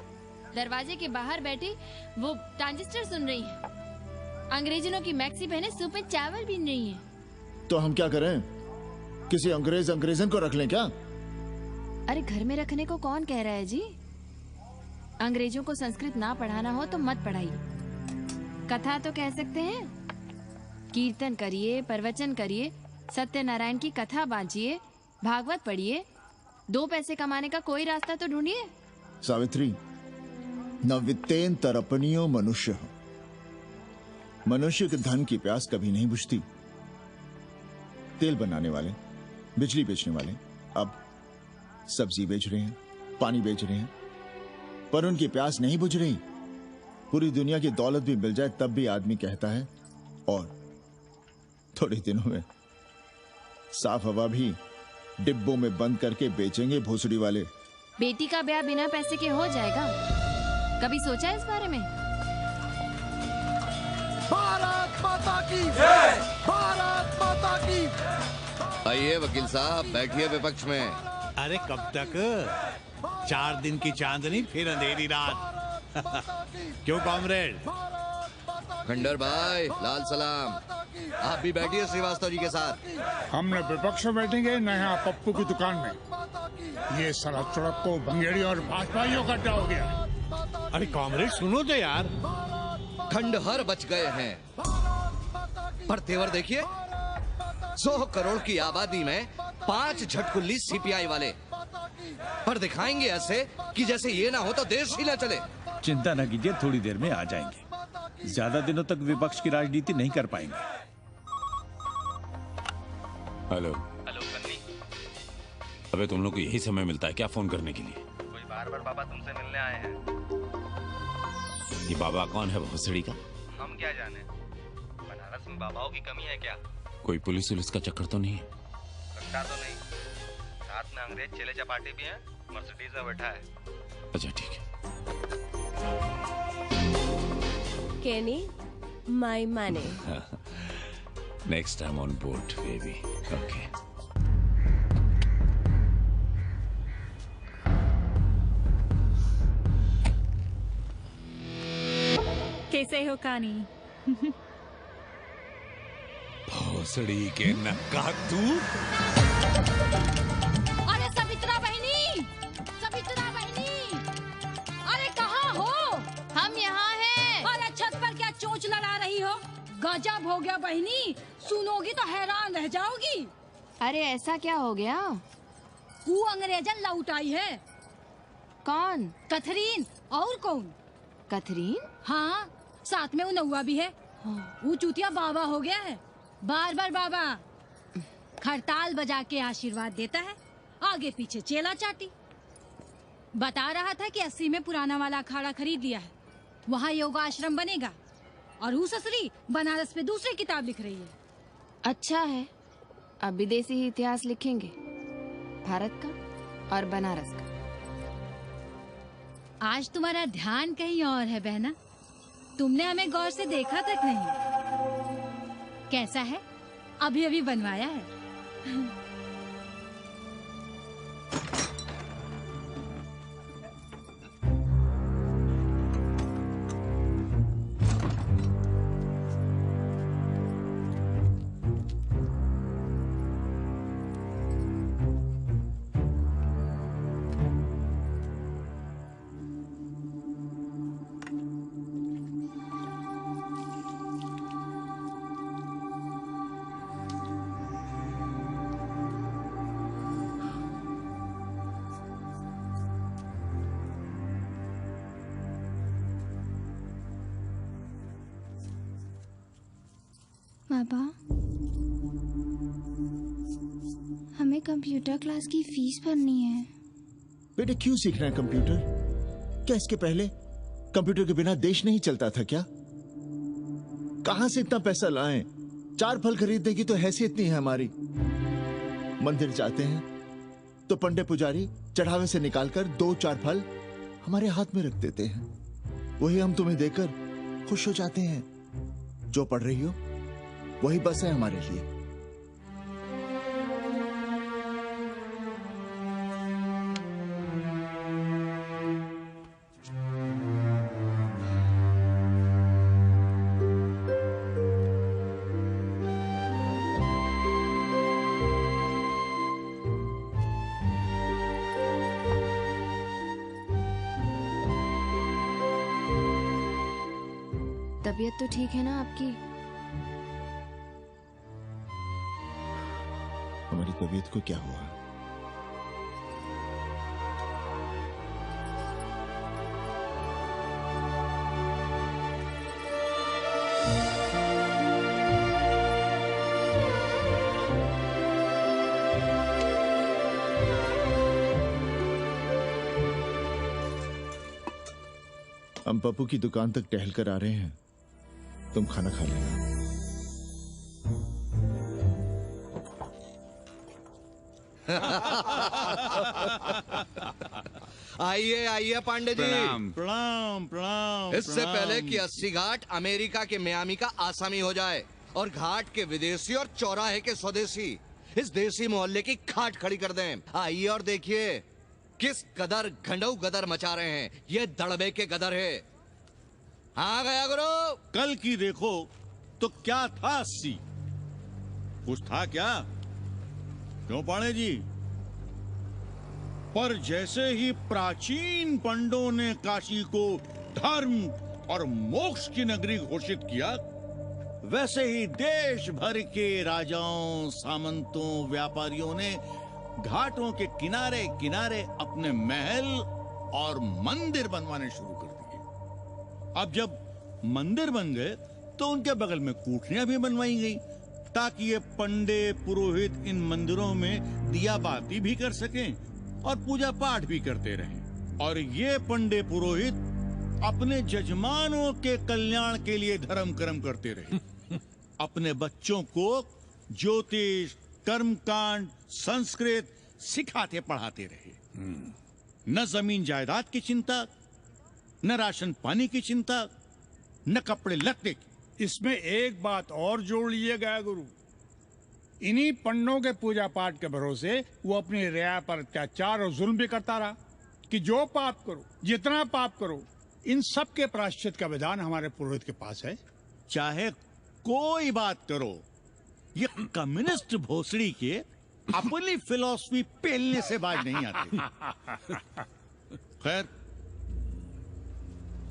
दरवाजे के बाहर बैठी वो ट्रांजिस्टर सुन रही है, अंग्रेजनों की मैक्सी पहने सूप में चावल बीन रही है। तो हम क्या करें? किसी अंग्रेजन को रख लें क्या? अरे घर में रखने को कौन कह रहा है जी? अंग्रेजों को संस्कृत ना पढ़ाना हो तो मत पढ़ाइए। कथा तो कह सकते हैं, कीर्तन करिए, प्रवचन करिए, सत्यनारायण की कथा बांचिए, भागवत पढ़िए। 2 पैसे कमाने का कोई रास्ता तो ढूंढिए। सावित्री, न वित्तेन तरपनियो मनुष्य। मनुष्य के धन की प्यास कभी नहीं बुझती। तेल बनाने वाले, बिजली बेचने वाले अब सब्जी बेच रहे हैं, पानी बेच रहे हैं, पर उनकी प्यास नहीं बुझ रही। पूरी दुनिया की दौलत भी मिल जाए तब भी आदमी कहता है और थोड़े दिनों में साफ हवा भी डिब्बों में बंद करके बेचेंगे भोसड़ी वाले। बेटी का ब्याह बिना पैसे के हो जाएगा? कभी सोचा है इस बारे में? भारत माता की जय! भारत माता की। आइए वकील साहब, बैठिए विपक्ष में। अरे कब तक? 4 दिन की चांदनी फिर अंधेरी रात। क्यों कॉमरेड? खंडर भाई, लाल सलाम। आप भी बैठिए श्रीवास्तव जी के साथ। हमने विपक्ष में बैठेंगे न यहाँ पप्पू की दुकान में। ये साला चुड़क को भंगेड़ी और भाजपाइयों का अड्डा हो गया। अरे कॉमरेड सुनो तो यार। खंडहर बच गए हैं, पर तेवर देखिए, 100 करोड़ की आबादी में 5 झटकुल्ली सीपीआई वाले। पर दिखाएंगे ऐसे कि जैसे ये ना हो तो देश ही ना चले। चिंता न कीजिए, थोड़ी देर में आ जाएंगे। ज्यादा दिनों तक विपक्ष की राजनीति नहीं कर पाएंगे। हेलो कन्नी। अबे तुम लोग को यही समय मिलता है क्या फोन करने के लिए? कोई बार बाबा तुमसे मिलने आए हैं। ये बाबा कौन है भोसड़ी का? हम क्या जाने, बनारस में बाबाओं की कमी है क्या? कोई पुलिस उलिस का चक्कर तो नहीं है? लगता तो नहीं, साथ में अंग्रेज चेले चपाटे भी हैं, मर्सिडीज में बैठा है। अच्छा ठीक है। Kenny, my money. Next time on board, baby. Okay. कैसे हो कानी? भोसड़ी के नक्का तू? अरे सवित्रा बहनी, सवित्रा बहनी, अरे कहाँ हो? हम यहाँ हैं। अरे छत पर क्या चोंच लड़ा रही हो? गजब हो गया बहनी, सुनोगी तो हैरान रह जाओगी। अरे ऐसा क्या हो गया? वो अंग्रेजन लौट आई है। कौन? कथरीन। और कौन? कथरीन? हाँ, साथ में वो नौवा भी है। वो चूतिया बाबा हो गया है, बार बार बाबा। खड़ताल बजा के आशीर्वाद देता है, आगे पीछे चेला चाटी। बता रहा था कि 80 में पुराना वाला अखाड़ा खरीद लिया है, वहाँ योगा आश्रम बनेगा। और वो ससुरी बनारस में दूसरी किताब लिख रही है। अच्छा है, अब विदेशी ही इतिहास लिखेंगे, भारत का और बनारस का। आज तुम्हारा ध्यान कहीं और है बहना, तुमने हमें गौर से देखा तक नहीं। कैसा है? अभी अभी बनवाया है। पापा, हमें कंप्यूटर क्लास की फीस भरनी है। बेटे क्यों सीखना है कंप्यूटर? क्या इसके पहले कंप्यूटर के बिना देश नहीं चलता था क्या? कहां से इतना पैसा लाएं? 4 फल खरीदने की तो हैसियत नहीं है हमारी। मंदिर जाते हैं तो पंडे पुजारी चढ़ावे से निकालकर 2-4 फल हमारे हाथ में रख देते हैं, वही हम तुम्हें देकर खुश हो जाते हैं। जो पढ़ रही हो वही बस है हमारे लिए। तबीयत तो ठीक है ना आपकी? हमारी तबीयत को क्या हुआ? हम पप्पू की दुकान तक टहल कर आ रहे हैं, तुम खाना खा लेना। आइए आइए पांडे जी। प्रणाम प्रणाम प्रणाम। इससे पहले कि 80 घाट अमेरिका के मियामी का आसामी हो जाए और घाट के विदेशी और चौराहे के स्वदेशी इस देसी मोहल्ले की खाट खड़ी कर दें, आइए और देखिए किस कदर घंडऊ गदर मचा रहे हैं। ये दड़बे के गदर है। हाँ गया गुरु। कल की देखो तो क्या था 80? कुछ था क्या? क्यों पांडे जी? पर जैसे ही प्राचीन पंडों ने काशी को धर्म और मोक्ष की नगरी घोषित किया, वैसे ही देश भर के राजाओं, सामंतों, व्यापारियों ने घाटों के किनारे किनारे अपने महल और मंदिर बनवाने शुरू कर दिए। अब जब मंदिर बन गए तो उनके बगल में कोठरियां भी बनवाई गई ताकि ये पंडे पुरोहित इन मंदिरों में दिया बाती भी कर सकें और पूजा पाठ भी करते रहें। और ये पंडे पुरोहित अपने जजमानों के कल्याण के लिए धर्म कर्म करते रहे। अपने बच्चों को ज्योतिष, कर्मकांड, संस्कृत सिखाते पढ़ाते रहे। न जमीन जायदाद की चिंता, न राशन पानी की चिंता, न कपड़े लत्ते की। इसमें एक बात और जोड़ लीजिएगा गुरु, इन्हीं पंडों के पूजा पाठ के भरोसे वो अपनी रिया पर अत्याचार और जुल्म भी करता रहा कि जो पाप करो, जितना पाप करो, इन सब के प्रायश्चित का विधान हमारे पुरोहित के पास है। चाहे कोई बात करो, ये कम्युनिस्ट भोसड़ी के अपनी फिलॉसफी पेलने से बाज नहीं आती। खैर,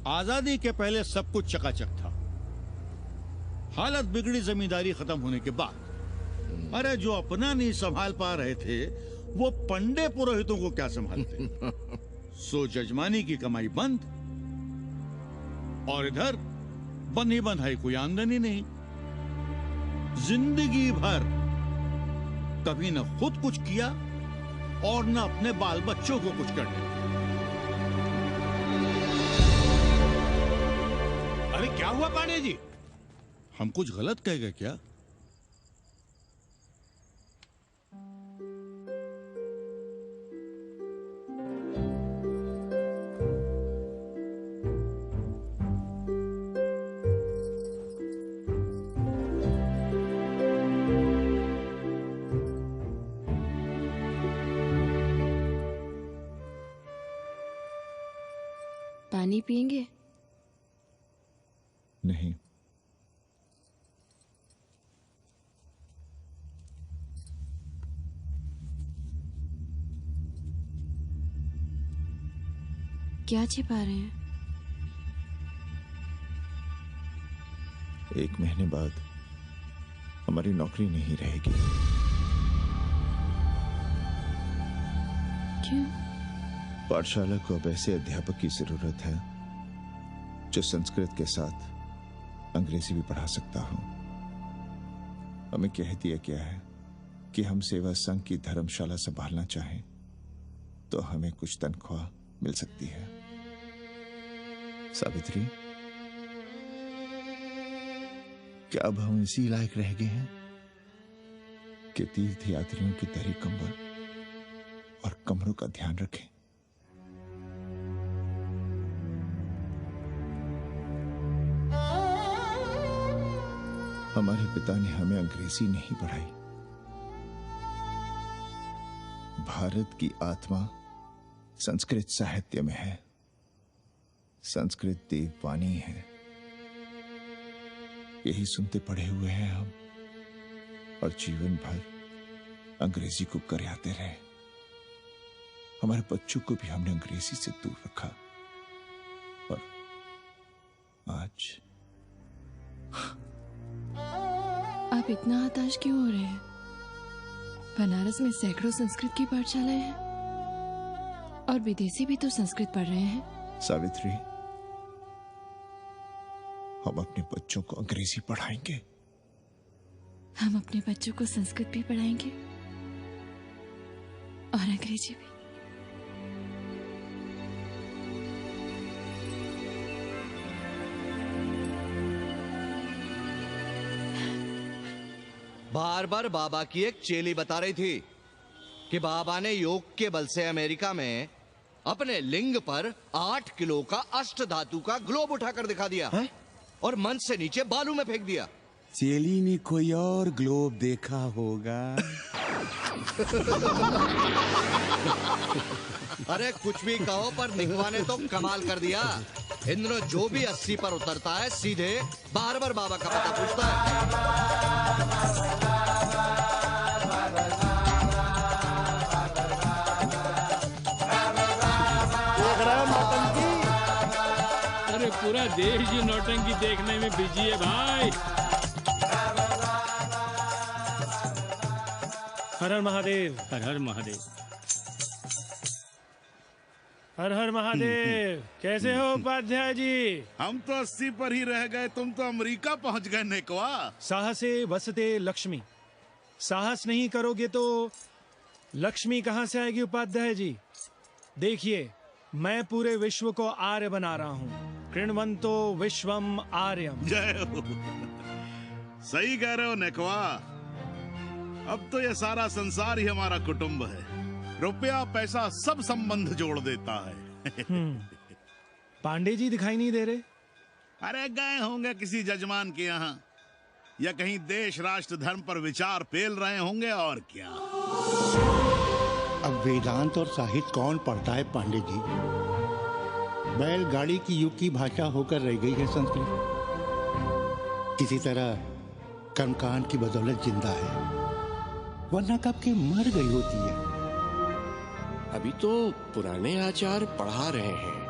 आजादी के पहले सब कुछ चकाचक था। हालत बिगड़ी जमींदारी खत्म होने के बाद। अरे जो अपना नहीं संभाल पा रहे थे वो पंडे पुरोहितों को क्या संभालते। सो जजमानी की कमाई बंद, और इधर बंधी बंधाई कोई आमदनी नहीं। जिंदगी भर कभी न खुद कुछ किया और न अपने बाल बच्चों को कुछ करने। अरे क्या हुआ पांडे जी? हम कुछ गलत कह गए क्या? पानी पिएंगे? नहीं। क्या छिपा रहे हैं? 1 महीने बाद हमारी नौकरी नहीं रहेगी। क्यों? पाठशाला को अब ऐसे अध्यापक की जरूरत है जो संस्कृत के साथ अंग्रेजी भी पढ़ा सकता हो। हमें कह दिया गया है कि हम सेवा संघ की धर्मशाला संभालना चाहें तो हमें कुछ तनख्वाह मिल सकती है। सावित्री, क्या अब हम इसी लायक रह गए हैं कि तीर्थ यात्रियों की दरी कंबल और कमरों का ध्यान रखें? हमारे पिता ने हमें अंग्रेजी नहीं पढ़ाई। भारत की आत्मा संस्कृत साहित्य में है। संस्कृत देववाणी है। यही सुनते पढ़े हुए हैं हम, और जीवन भर अंग्रेजी को करियाते रहे। हमारे बच्चों को भी हमने अंग्रेजी से दूर रखा, और आज आप इतना हताश क्यों हो रहे हैं? बनारस में सैकड़ों संस्कृत की पाठशालाएं हैं और विदेशी भी तो संस्कृत पढ़ रहे हैं। सावित्री, हम अपने बच्चों को अंग्रेजी पढ़ाएंगे। हम अपने बच्चों को संस्कृत भी पढ़ाएंगे और अंग्रेजी भी। बार बार बाबा की एक चेली बता रही थी कि बाबा ने योग के बल से अमेरिका में अपने लिंग पर 8 किलो का अष्ट धातु का ग्लोब उठाकर दिखा दिया है? और मंच से नीचे बालू में फेंक दिया। चेली ने कोई और ग्लोब देखा होगा। अरे कुछ भी कहो, पर निकवा ने तो कमाल कर दिया। इंद्र जो भी 80 पर उतरता है सीधे बार बार बाबा का पता पूछता है। अरे पूरा देश ही नौटंकी देखने में बिजी है भाई। हर हर महादेव। हर हर महादेव। हर हर महादेव। कैसे हो उपाध्याय जी? हम तो 80 पर ही रह गए, तुम तो अमेरिका पहुंच गए नेकवा। साहसे वसते लक्ष्मी। साहस नहीं करोगे तो लक्ष्मी कहां से आएगी उपाध्याय जी? देखिए, मैं पूरे विश्व को आर्य बना रहा हूँ। कृण्वन्तो विश्वम आर्यम। जय हो। सही कह रहे हो नेकवा। अब तो ये सारा संसार ही हमारा कुटुंब है। रुपया पैसा सब संबंध जोड़ देता है। पांडे जी दिखाई नहीं दे रहे? अरे गए होंगे किसी जजमान के यहाँ, या कहीं देश राष्ट्र धर्म पर विचार पेल रहे होंगे, और क्या। अब वेदांत और साहित्य कौन पढ़ता है पांडे जी? बैलगाड़ी की युग की भाषा होकर रह गई है संस्कृत। किसी तरह कर्मकांड की बदौलत जिंदा है, वरना कब के मर गई होती है। अभी तो पुराने आचार पढ़ा रहे हैं,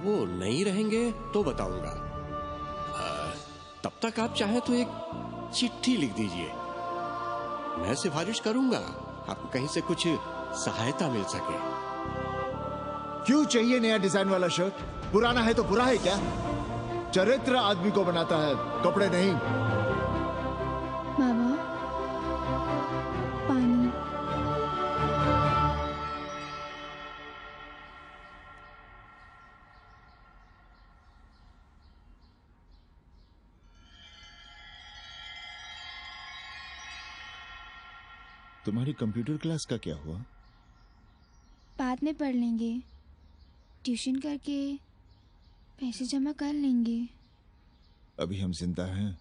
वो नहीं रहेंगे तो बताऊंगा। तब तक आप चाहे तो एक चिट्ठी लिख दीजिए, मैं सिफारिश करूंगा, आपको कहीं से कुछ सहायता मिल सके। क्यों चाहिए नया डिजाइन वाला शर्ट? पुराना है तो बुरा है क्या? चरित्र आदमी को बनाता है, कपड़े नहीं। बाबा, पानी। तुम्हारी कंप्यूटर क्लास का क्या हुआ? बाद में पढ़ लेंगे, ट्यूशन करके पैसे जमा कर लेंगे। अभी हम जिंदा हैं,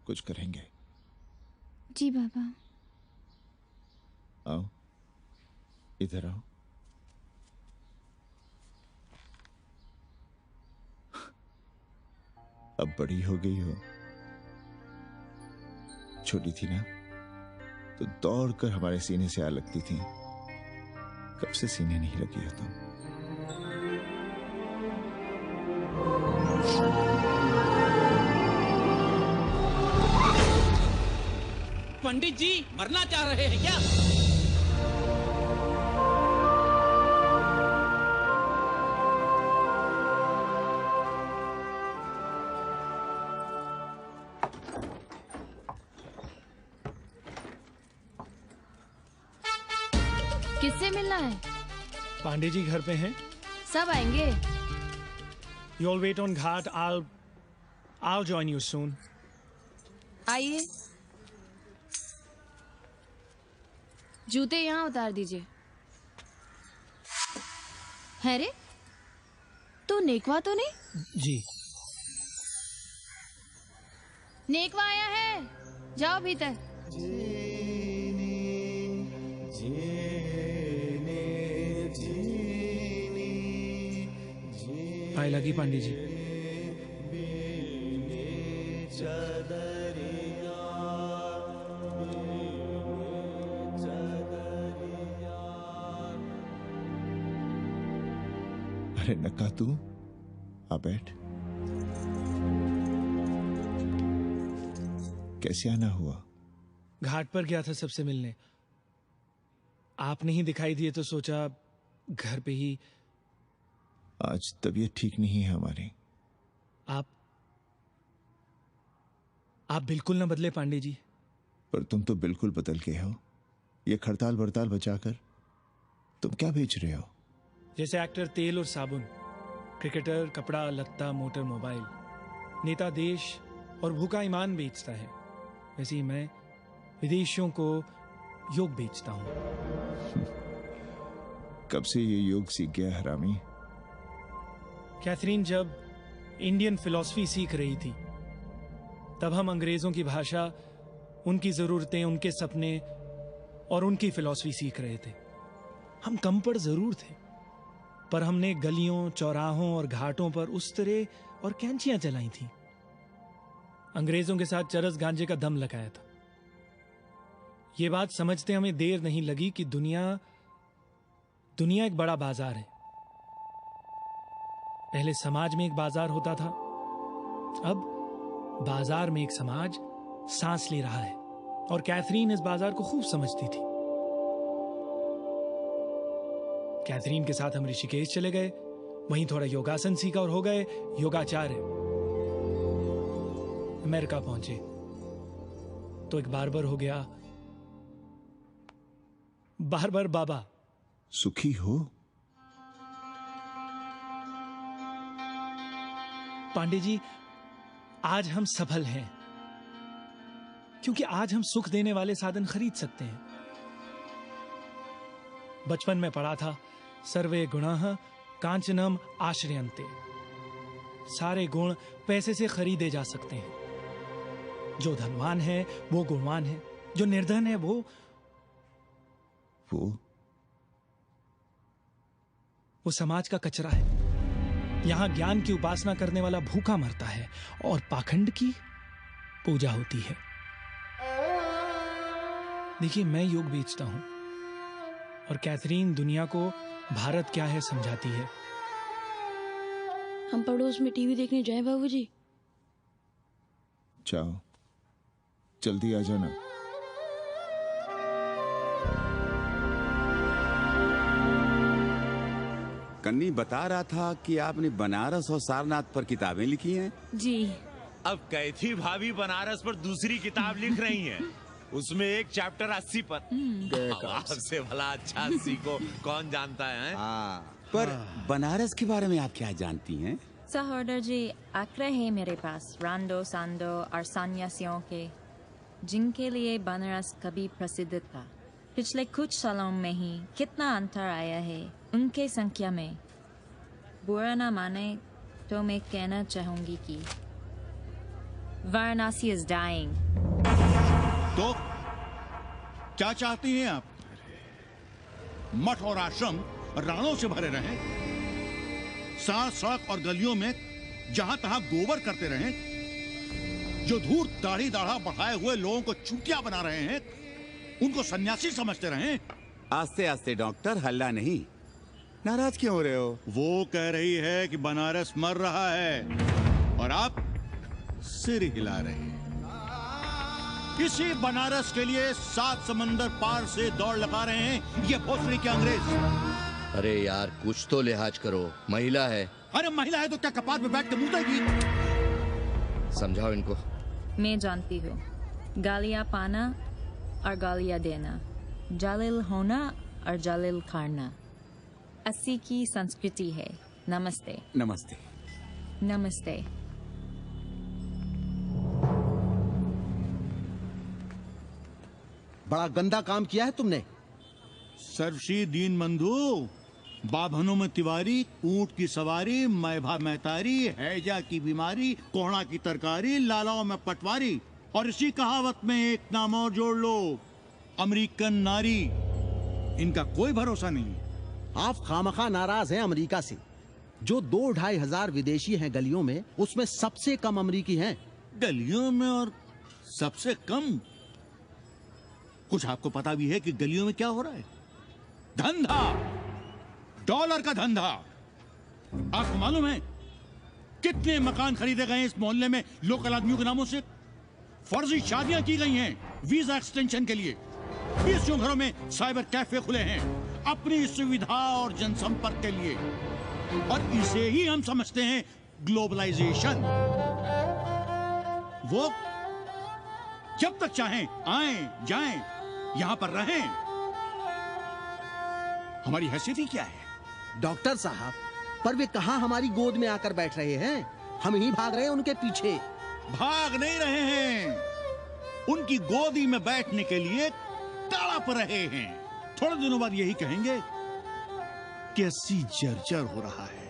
कुछ करेंगे। जी बाबा। आओ, इधर आओ। अब बड़ी हो गई हो, छोटी थी ना तो दौड़ कर हमारे सीने से आ लगती थी। कब से सीने नहीं लगी हो तुम? पंडित जी मरना चाह रहे हैं क्या? किससे मिलना है? पांडे जी घर पे हैं। सब आएंगे। You all wait on Ghat. I'll join you soon. आइए। जूते यहाँ उतार दीजिए। है रे, तू नेकवा तो नहीं? जी। नेकवा आया है, जाओ भीतर। पाए लगी पांडे जी। अरे नक्का तू आ बैठ। कैसे आना हुआ? घाट पर गया था सबसे मिलने, आप नहीं दिखाई दिए तो सोचा घर पे ही। आज तबीयत ठीक नहीं है हमारी। आप बिल्कुल ना बदले पांडे जी। पर तुम तो बिल्कुल बदल गए हो। ये खड़ताल बड़ताल बचाकर तुम क्या बेच रहे हो? जैसे एक्टर तेल और साबुन, क्रिकेटर कपड़ा लत्ता मोटर मोबाइल, नेता देश और भूखा ईमान बेचता है, वैसे ही मैं विदेशियों को योग बेचता हूं। कब से ये योग सीख गया हरामी? कैथरीन जब इंडियन फिलॉसफी सीख रही थी तब हम अंग्रेजों की भाषा, उनकी जरूरतें, उनके सपने और उनकी फिलॉसफी सीख रहे थे। हम कम पढ़ जरूर थे, पर हमने गलियों, चौराहों और घाटों पर उस्तरे और कैंचियां चलाई थी। अंग्रेजों के साथ चरस गांजे का दम लगाया था। ये बात समझते हमें देर नहीं लगी कि दुनिया एक बड़ा बाजार है। पहले समाज में एक बाजार होता था, अब बाजार में एक समाज सांस ले रहा है, और कैथरीन इस बाजार को खूब समझती थी। कैथरीन के साथ हम ऋषिकेश चले गए, वहीं थोड़ा योगासन सीखा और हो गए योगाचार्य। अमेरिका पहुंचे तो एक बार्बर हो गया, बार्बर बाबा। सुखी हो? पांडे जी, आज हम सफल हैं क्योंकि आज हम सुख देने वाले साधन खरीद सकते हैं। बचपन में पढ़ा था, सर्वे गुणाः कांचनम आश्रयन्ते। सारे गुण पैसे से खरीदे जा सकते हैं। जो धनवान है वो गुणवान है, जो निर्धन है वो समाज का कचरा है। यहां ज्ञान की उपासना करने वाला भूखा मरता है और पाखंड की पूजा होती है। देखिए, मैं योग बेचता हूं और कैथरीन दुनिया को भारत क्या है समझाती है। हम पड़ोस में टीवी देखने जाएं बाबूजी? जाओ, जल्दी आ जाना। कन्नी बता रहा था कि आपने बनारस और सारनाथ पर किताबें लिखी हैं। जी। अब कैथी भाभी बनारस पर दूसरी किताब लिख रही हैं। उसमें एक चैप्टर 80 पर। आपसे भला अच्छा 80 को कौन जानता है? पर बनारस के बारे में आप क्या जानती हैं? सहोदर जी, आंकड़े हैं मेरे पास रांडो सांडो और सन्यासियों के, जिनके लिए बनारस कभी प्रसिद्ध था। पिछले कुछ सालों में ही कितना अंतर आया है उनके संख्या में। बुरा न माने तो मैं कहना चाहूंगी कि वाराणसी इज डाइंग। तो क्या चाहती हैं आप? मठ और आश्रम राणों से भरे रहें, सड़क सड़क और गलियों में जहां तहां गोबर करते रहें, जो धूर्त दाढ़ी दाढ़ा बढ़ाए हुए लोगों को चूतिया बना रहे हैं उनको सन्यासी समझते रहें। आस्ते आस्ते डॉक्टर, हल्ला नहीं। नाराज क्यों हो रहे हो? वो कह रही है कि बनारस मर रहा है और आप सिर हिला रहे हैं। इसी बनारस के लिए 7 समंदर पार से दौड़ लगा रहे हैं ये भोसड़ी के अंग्रेज। अरे यार, कुछ तो लिहाज करो, महिला है। अरे महिला है तो क्या कपाट पे बैठ के मुतेगी? समझाओ इनको। मैं जानती हूँ, गालियाँ पाना और गालियाँ देना, जालिल होना और जालिल खाना 80 की संस्कृति है। नमस्ते। नमस्ते। नमस्ते। बड़ा गंदा काम किया है तुमने। सर्वशी दीन बंधु, बाभनों में तिवारी, ऊंट की सवारी, मैभा मैतारी, हैजा की बीमारी, कोहड़ा की तरकारी, लालाओं में पटवारी, और इसी कहावत में एक नाम और जोड़ लो, अमेरिकन नारी। इनका कोई भरोसा नहीं। आप खामखा नाराज हैं अमेरिका से। जो 2-2.5 हजार विदेशी हैं गलियों में, उसमें सबसे कम अमेरिकी हैं। गलियों में और सबसे कम? कुछ आपको पता भी है कि गलियों में क्या हो रहा है? धंधा, डॉलर का धंधा। आपको मालूम है कितने मकान खरीदे गए इस मोहल्ले में लोकल आदमियों के नामों से? फर्जी शादियां की गई हैं वीजा एक्सटेंशन के लिए। 20 घरों में साइबर कैफे खुले हैं अपनी सुविधा और जनसंपर्क के लिए, और इसे ही हम समझते हैं ग्लोबलाइजेशन। वो जब तक चाहें आएं जाएं, यहां पर रहें। हमारी हैसियत ही क्या है? डॉक्टर साहब, पर वे कहां हमारी गोद में आकर बैठ रहे हैं? हम ही भाग रहे हैं उनके पीछे। भाग नहीं रहे हैं, उनकी गोदी में बैठने के लिए तड़प रहे हैं। थोड़े दिनों बाद यही कहेंगे कि अस्सी जर्जर हो रहा है,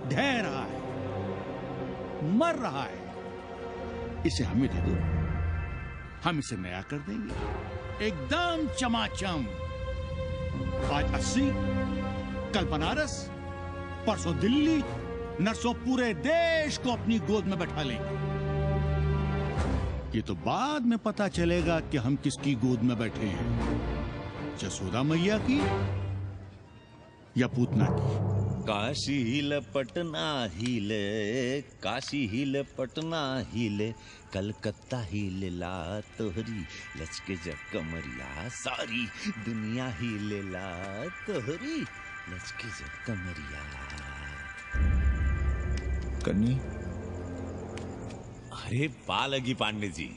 ढह रहा है, मर रहा है, इसे हमें दे दो, हम इसे नया कर देंगे एकदम चमाचम। आज 80, कल बनारस, परसों दिल्ली, नरसों पूरे देश को अपनी गोद में बैठा लेंगे। ये तो बाद में पता चलेगा कि हम किसकी गोद में बैठे हैं, जसोदा मैया की या पूतना की। काशी हिले पटना हिले, काशी हिले पटना हिले, कलकत्ता हिले ला तोहरी, लचके जब कमरिया, सारी दुनिया हिले ला तोहरी, लचके जब कमरिया। कन्नी, अरे पा लगी पांडे जी।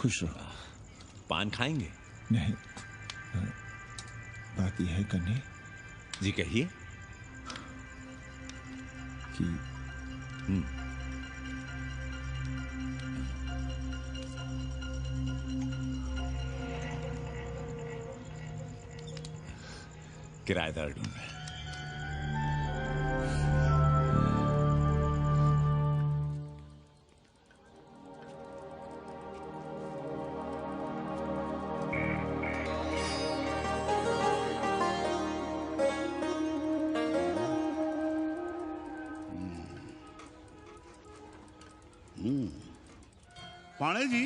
खुश रहो। पान खाएंगे? नहीं, बात यह है कन्नी जी, कहिए। कि किराएदार ढूंढे। पाणे जी,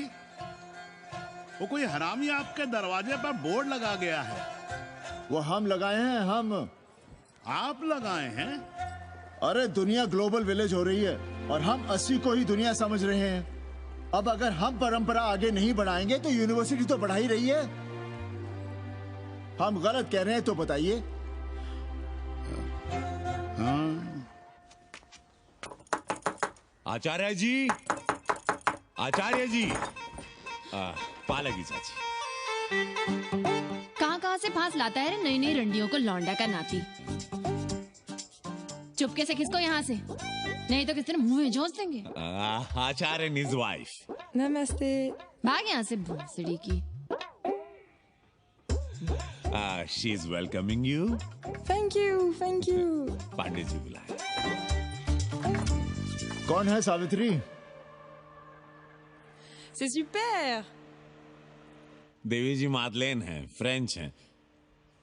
वो कोई हरामी आपके दरवाजे पर बोर्ड लगा गया है। वो हम लगाए हैं, हम। आप लगाए हैं? अरे दुनिया ग्लोबल विलेज हो रही है और हम 80 को ही दुनिया समझ रहे हैं। अब अगर हम परंपरा आगे नहीं बढ़ाएंगे तो यूनिवर्सिटी तो बढ़ा ही रही है। हम गलत कह रहे हैं तो बताइए। आचार्य जी, आचार्य जी, पालकी चाची। कहाँ से फांस लाता है रे नई नई रंडियों को, लौंडा का नाती। चुपके से खिसको यहाँ से, नहीं तो किसी ने मुंह में झोंस देंगे। आचार्य and his wife. नमस्ते। भाग यहाँ से भोसड़ी की। She is welcoming you. Thank you, thank you. Pandey ji बुलाए। कौन है सावित्री? C'est super. देवी जी मादलेन हैं, फ्रेंच हैं।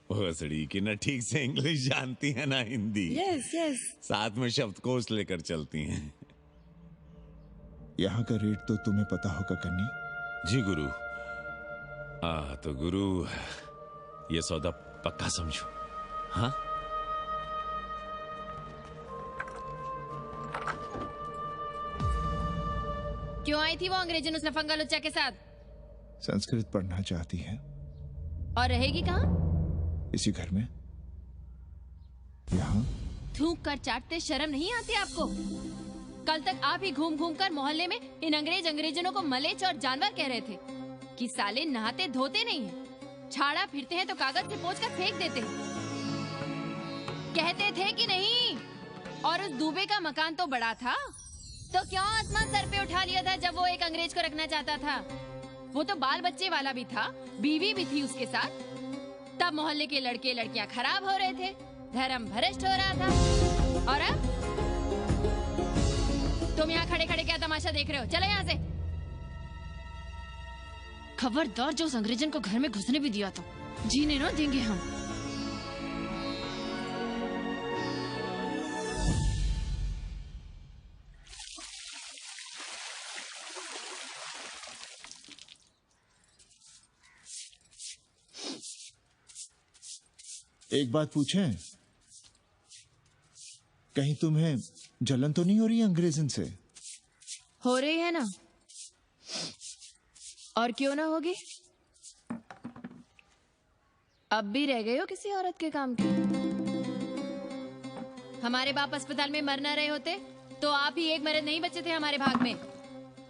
भोसड़ी की न ठीक से इंग्लिश जानती है ना हिंदी। Yes, yes. साथ में शब्दकोश लेकर चलती हैं। यहाँ का रेट तो तुम्हें पता होगा कन्नी। जी गुरु। तो गुरु, ये सौदा पक्का समझो। हाँ? क्यों आई थी वो अंग्रेजन उस लफंगा लुच्चा के साथ? संस्कृत पढ़ना चाहती है। और रहेगी कहाँ? इसी घर में, यहाँ। थूक कर चाटते शर्म नहीं आती आपको? कल तक आप ही घूम घूम कर मोहल्ले में इन अंग्रेजनों को मलेच और जानवर कह रहे थे कि साले नहाते धोते नहीं हैं, छाड़ा फिरते हैं तो कागज से पोंछ कर फेंक देते हैं। कहते थे कि नहीं? और उस दूबे का मकान तो बड़ा था, तो क्यों आसमान सर पे उठा लिया था जब वो एक अंग्रेज को रखना चाहता था? वो तो बाल बच्चे वाला भी था, बीवी भी थी उसके साथ। तब मोहल्ले के लड़के लड़कियां खराब हो रहे थे, धर्म भ्रष्ट हो रहा था। और अब तुम यहाँ खड़े खड़े क्या तमाशा देख रहे हो? चले यहाँ से। खबरदार, जो उस अंग्रेजन को घर में घुसने भी दिया तो जीने ना देंगे हम। एक बात पूछें, कहीं तुम्हें जलन तो नहीं हो रही है अंग्रेजन से? हो रही है ना, और क्यों ना होगी? अब भी रह गए हो किसी औरत के काम की? हमारे बाप अस्पताल में मर न रहे होते तो आप ही एक मर्द नहीं बचे थे हमारे भाग में।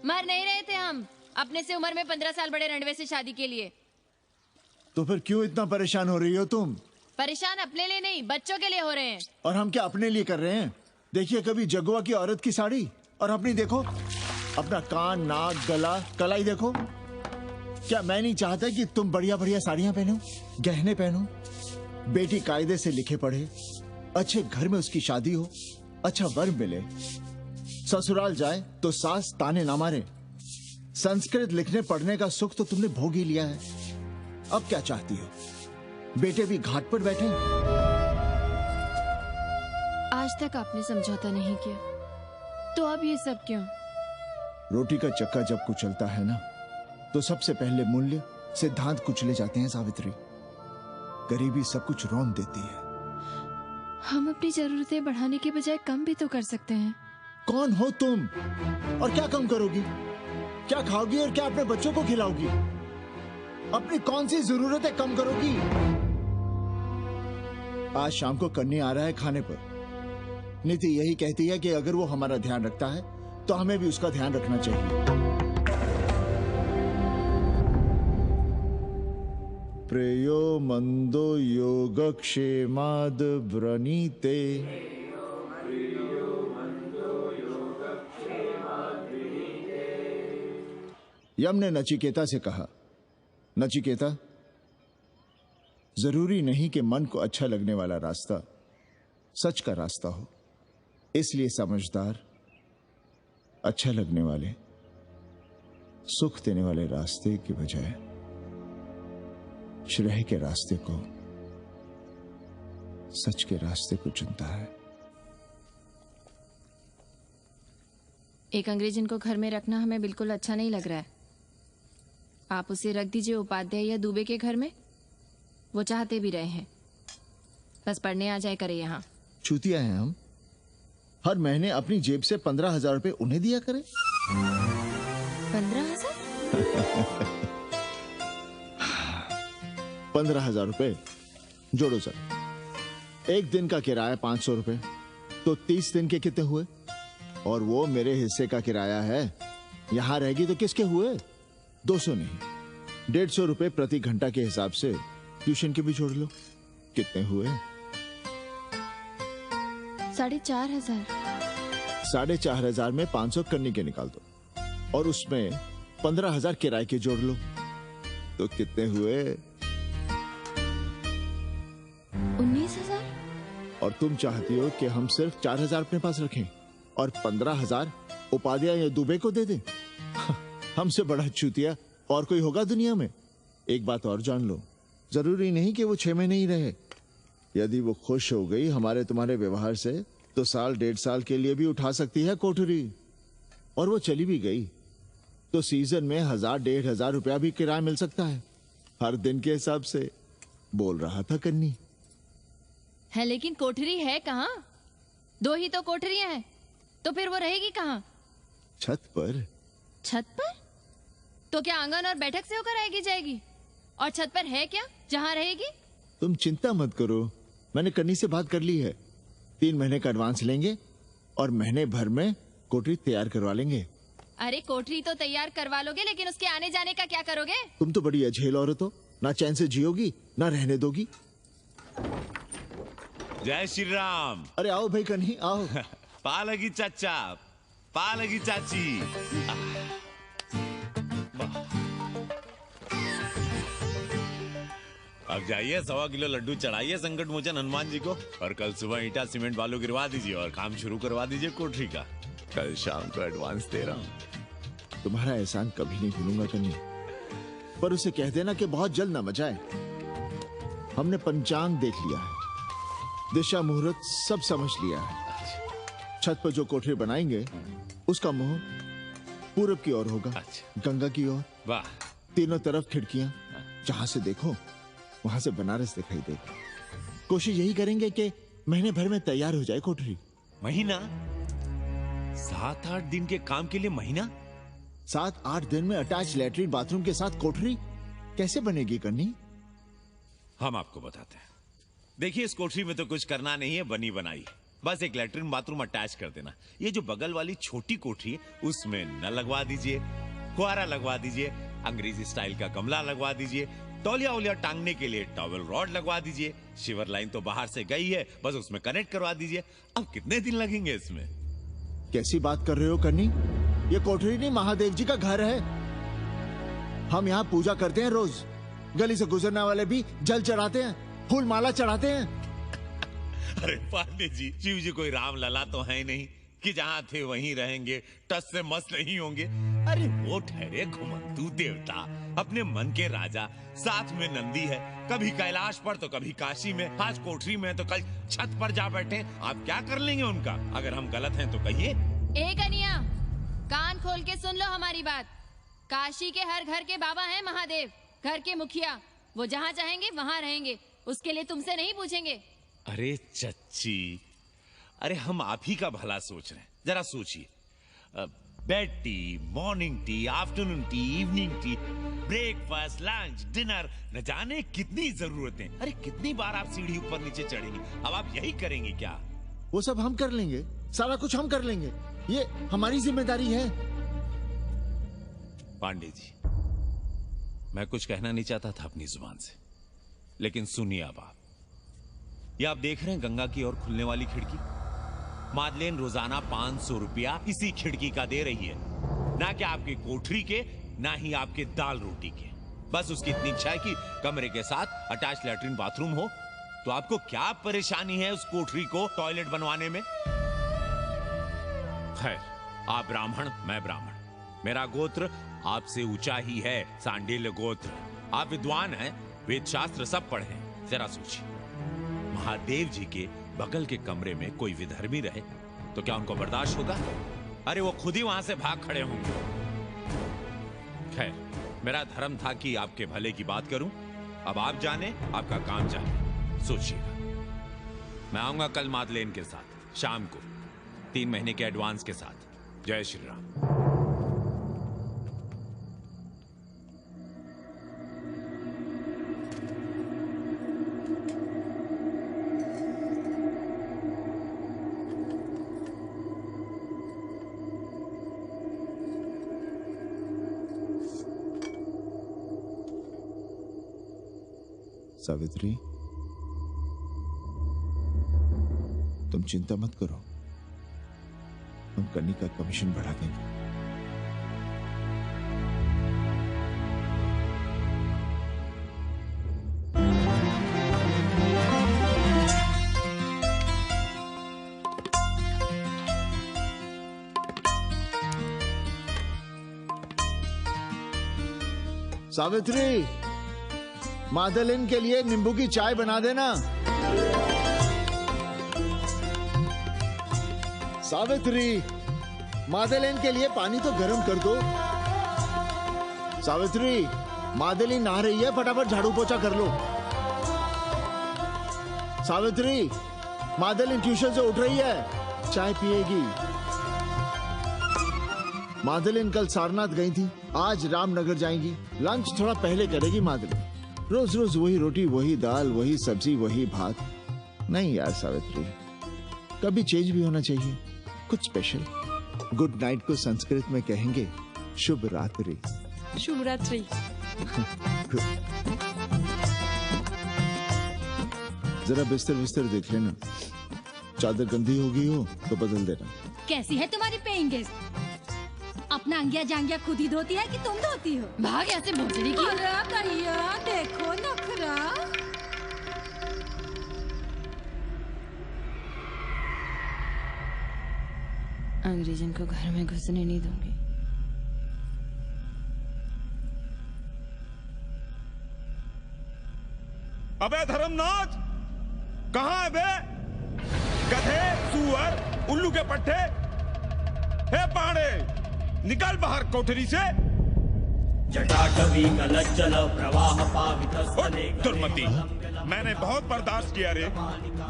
मर नहीं रहे थे हम अपने से उम्र में 15 साल बड़े रंडवे से शादी के लिए। तो फिर क्यों इतना परेशान हो रही हो तुम? परेशान अपने लिए नहीं, बच्चों के लिए हो रहे हैं। और हम क्या अपने लिए कर रहे हैं? देखिए कभी जगुआ की औरत की साड़ी और अपनी देखो, अपना कान, नाक, गला, कलाई देखो। क्या मैं नहीं चाहता कि तुम बढ़िया बढ़िया साड़ियां पहनो, गहने पहनो, बेटी कायदे से लिखे पढ़े, अच्छे घर में उसकी शादी हो, अच्छा वर मिले, ससुराल जाए तो सास ताने ना मारे। संस्कृत लिखने पढ़ने का सुख तो तुमने भोग ही लिया है, अब क्या चाहती हो? बेटे भी घाट पर बैठे। आज तक आपने समझौता नहीं किया, तो अब ये सब क्यों? रोटी का चक्का जब कुचलता है ना, तो सबसे पहले मूल्य सिद्धांत कुचले जाते हैं सावित्री। गरीबी सब कुछ रौंद देती है। हम अपनी जरूरतें बढ़ाने के बजाय कम भी तो कर सकते हैं। कौन हो तुम और क्या कम करोगी? क्या खाओगी और क्या अपने बच्चों को खिलाओगी? अपनी कौन सी जरूरतें कम करोगी? आज शाम को कन्नी आ रहा है खाने पर। नीति यही कहती है कि अगर वो हमारा ध्यान रखता है तो हमें भी उसका ध्यान रखना चाहिए। प्रेयो मंदो योगक्षेमाद व्रणीते यम ने नचिकेता से कहा, नचिकेता, जरूरी नहीं कि मन को अच्छा लगने वाला रास्ता सच का रास्ता हो। इसलिए समझदार, अच्छा लगने वाले, सुख देने वाले रास्ते की बजाय श्रेय के रास्ते को, सच के रास्ते को चुनता है। एक अंग्रेज इनको घर में रखना हमें बिल्कुल अच्छा नहीं लग रहा है। आप उसे रख दीजिए उपाध्याय या दुबे के घर में, वो चाहते भी रहे हैं, बस पढ़ने आ जाए करे यहाँ। चूतिया हैं हम, हर महीने अपनी जेब से 15,000 रुपए उन्हें दिया करें। 15,000? 15,000 रुपए जोड़ो सर। एक दिन का किराया 500 रुपए, तो 30 दिन के कितने हुए? और वो मेरे हिस्से का किराया है, यहां रहेगी तो किसके हुए? 200 नहीं, 150 रुपए प्रति घंटा के हिसाब से ट्यूशन के भी जोड़ लो, कितने हुए? 4,500। 4,500 में 500 कन्नी के निकाल दो, और उसमें 15,000 किराए के जोड़ लो, तो कितने हुए? 19,000। और तुम चाहती हो कि हम सिर्फ 4,000 अपने पास रखें और 15,000 उपाध्याय या दुबे को दे दें? हमसे बड़ा चूतिया और कोई होगा दुनिया में? एक बात और जान लो, जरूरी नहीं कि वो 6 महीने ही रहे। यदि वो खुश हो गई हमारे तुम्हारे व्यवहार से, तो साल 1.5 साल के लिए भी उठा सकती है कोठरी। और वो चली भी गई तो सीजन में 1,000-1,500 रुपया भी किराया मिल सकता है, हर दिन के हिसाब से। बोल रहा था कन्नी है, लेकिन कोठरी है कहाँ? 2 ही तो कोठरियां हैं, तो फिर वो रहेगी कहाँ? छत पर। छत पर? तो क्या आंगन और बैठक से होकर आएगी जाएगी? और छत पर है क्या जहाँ रहेगी? तुम चिंता मत करो, मैंने कन्नी से बात कर ली है। 3 महीने का एडवांस लेंगे और महीने भर में कोठरी तैयार करवा लेंगे। अरे कोठरी तो तैयार करवा लोगे, लेकिन उसके आने जाने का क्या करोगे? तुम तो बड़ी अझेल औरत हो, ना चैन से जियोगी ना रहने दोगी। जय श्री राम। अरे आओ भाई कन्ही आओ। पालगी चाचा, पालगी चाची। अब जाइए 1.25 किलो लड्डू चढ़ाइए संकट मोचन हनुमान जी को, और कल सुबह ईटा सीमेंट बालू गिरवा दीजिए और काम शुरू करवा दीजिए कोठरी का। कल शाम को एडवांस दे रहा हूँ। तुम्हारा एहसान कभी नहीं भूलूंगा कन्नी, पर उसे कह देना कि बहुत जल्द न मचाए। हमने पंचांग देख लिया है, दिशा मुहूर्त सब समझ लिया है। छत पर जो कोठरी बनाएंगे उसका मुंह पूरब की ओर होगा, गंगा की ओर। वाह। तीनों तरफ खिड़कियां, जहां से देखो वहां से बनारस दिखाई देगा। कोशिश यही करेंगे कि महीने भर में तैयार हो जाए कोठरी। महीना? 7-8 दिन के काम के लिए महीना? 7-8 दिन में अटैच लैट्रिन बाथरूम के साथ कोठरी कैसे बनेगी कन्नी? हम आपको बताते हैं। देखिए, इस कोठरी में तो कुछ करना नहीं है, बनी बनाई। बस एक लैट्रिन बाथरूम अटैच कर देना। ये जो बगल वाली छोटी कोठरी है उसमें नल लगवा दीजिए, फुहारा लगवा दीजिए, अंग्रेजी स्टाइल का गमला लगवा दीजिए, तौलिया उलिया टांगने के लिए टॉवेल रॉड लगवा दीजिए। शिवर लाइन तो बाहर से गई है, बस उसमें कनेक्ट करवा दीजिए। अब कितने दिन लगेंगे इसमें? कैसी बात कर रहे हो कन्नी? ये कोठरी नहीं, महादेव जी का घर है। हम यहाँ पूजा करते हैं रोज, गली से गुजरने वाले भी जल चढ़ाते हैं, फूल माला चढ़ाते हैं। अरे पांडे जी, शिव जी कोई राम लला तो है नहीं कि जहाँ थे वहीं रहेंगे, टस से मस्त नहीं होंगे। अरे वो ठहरे घुमंतू देवता, अपने मन के राजा, साथ में नंदी है, कभी कैलाश पर तो कभी काशी में, आज कोठरी में तो कल छत पर जा बैठे। आप क्या कर लेंगे उनका? अगर हम गलत हैं तो कहिए। ए कन्या, कान खोल के सुन लो हमारी बात। काशी के हर घर के बाबा हैं महादेव, घर के मुखिया। वो जहाँ चाहेंगे वहाँ रहेंगे, उसके लिए तुमसे नहीं पूछेंगे। अरे चच्ची, अरे हम आप ही का भला सोच रहे हैं, जरा सोचिए। Bed tea, morning tea, afternoon T, evening tea, breakfast, lunch, dinner, न जाने कितनी जरूरतें। अरे कितनी बार आप सीढ़ी ऊपर नीचे चढ़ेंगे? अब आप यही करेंगे क्या? वो सब हम कर लेंगे, सारा कुछ हम कर लेंगे, ये हमारी जिम्मेदारी है। पांडे जी, मैं कुछ कहना नहीं चाहता था अपनी जुबान से, लेकिन सुनिए अब आप। ये आप देख रहे हैं गंगा की ओर खुलने वाली खिड़की? मादलेन रोजाना 500 रुपया इसी खिड़की का दे रही है, ना कि आपकी कोठरी के ना ही आपके दाल रोटी के। बस उसकी इतनी इच्छा है कि कमरे के साथ अटैच लैट्रिन बाथरूम हो। तो आपको क्या परेशानी है उस कोठरी को टॉयलेट बनवाने में? खैर, आप ब्राह्मण, मैं ब्राह्मण, मेरा गोत्र आपसे ऊंचा ही है, सांडिल्य गोत्र। आप विद्वान हैं, वेद शास्त्र सब पढ़े हैं। जरा सोचिए, महादेव जी के बगल के कमरे में कोई विधर्मी रहे तो क्या उनको बर्दाश्त होगा? अरे वो खुद ही वहां से भाग खड़े होंगे। खैर, मेरा धर्म था कि आपके भले की बात करूं। अब आप जाने, आपका काम जाने। सोचिएगा। मैं आऊंगा कल मादलेन के साथ शाम को 3 महीने के एडवांस के साथ। जय श्री राम। सावित्री, तुम चिंता मत करो, हम कन्नी का कमीशन बढ़ा देंगे। सावित्री, मादलिन के लिए नींबू की चाय बना देना। सावित्री, मादलिन के लिए पानी तो गर्म कर दो। सावित्री, मादलिन नहा रही है, फटाफट झाड़ू पोछा कर लो। सावित्री, मादलिन ट्यूशन से उठ रही है, चाय पिएगी। मादलिन कल सारनाथ गई थी, आज रामनगर जाएंगी। लंच थोड़ा पहले करेगी मादलिन। रोज रोज वही रोटी, वही दाल, वही सब्जी, वही भात। नहीं यार सावित्री, कभी चेंज भी होना चाहिए, कुछ स्पेशल। गुड नाइट को संस्कृत में कहेंगे शुभ रात्रि। शुभ रात्रि। जरा बिस्तर बिस्तर देख लेना, चादर गंदी हो गई हो तो बदल देना। कैसी है तुम्हारी पेइंग गेस्ट? अपना अंगिया जांगिया खुद ही धोती है कि तुम धोती हो? भाग ऐसे भोसड़ी की। अरे कहिया देखो नखरा। अंग्रेजन को घर में घुसने नहीं दूंगी। अबे धर्मनाथ, कहाँ है बे? गधे, सुअर, उल्लू के पट्टे। हे पाड़े, निकल बाहर कोठरी से। जटाटवी कलज्जल प्रवाह पावितस्तने। दुर्मति, मैंने बहुत बर्दाश्त किया रे।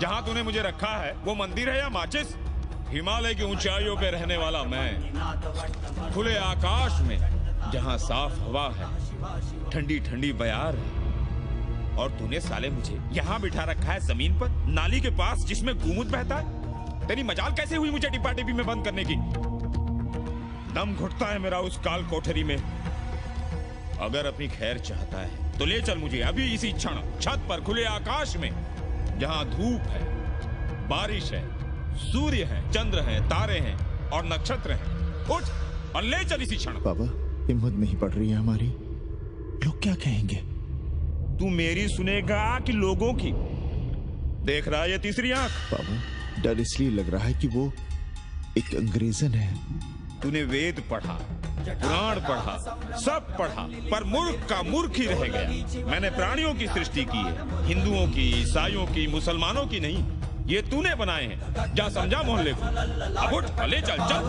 जहाँ तूने मुझे रखा है वो मंदिर है या माचिस? हिमालय की ऊंचाइयों पे रहने वाला मैं, खुले आकाश में जहाँ साफ हवा है, ठंडी ठंडी बयार है, और तूने साले मुझे यहाँ बिठा रखा है जमीन पर, नाली के पास जिसमें गोमूत्र बहता है। तेरी मजाल कैसे हुई मुझे डिब्बा डिब्बी में बंद करने की? दम घुटता है मेरा उस काल कोठरी में। अगर अपनी खैर चाहता है तो ले चल मुझे अभी इसी क्षण छत पर खुले आकाश में, जहाँ धूप है, बारिश है, सूर्य है, चंद्र है, तारे हैं और नक्षत्र हैं। उठ और ले चल इसी क्षण। बाबा, हिम्मत नहीं पड़ रही है हमारी, लोग क्या कहेंगे? तू मेरी सुनेगा कि लोगों की? देख रहा है ये तीसरी आंख? बाबा, डर इसलिए लग रहा है कि वो एक अंग्रेजन है। तूने वेद पढ़ा, पुराण पढ़ा, सब पढ़ा, पर मूर्ख का मूर्ख ही रह गया। मैंने प्राणियों की सृष्टि की है, हिंदुओं की, ईसाइयों की, मुसलमानों की नहीं। ये तूने बनाए हैं। जा समझा मोहल्ले को। अब उठ, ले चल चल।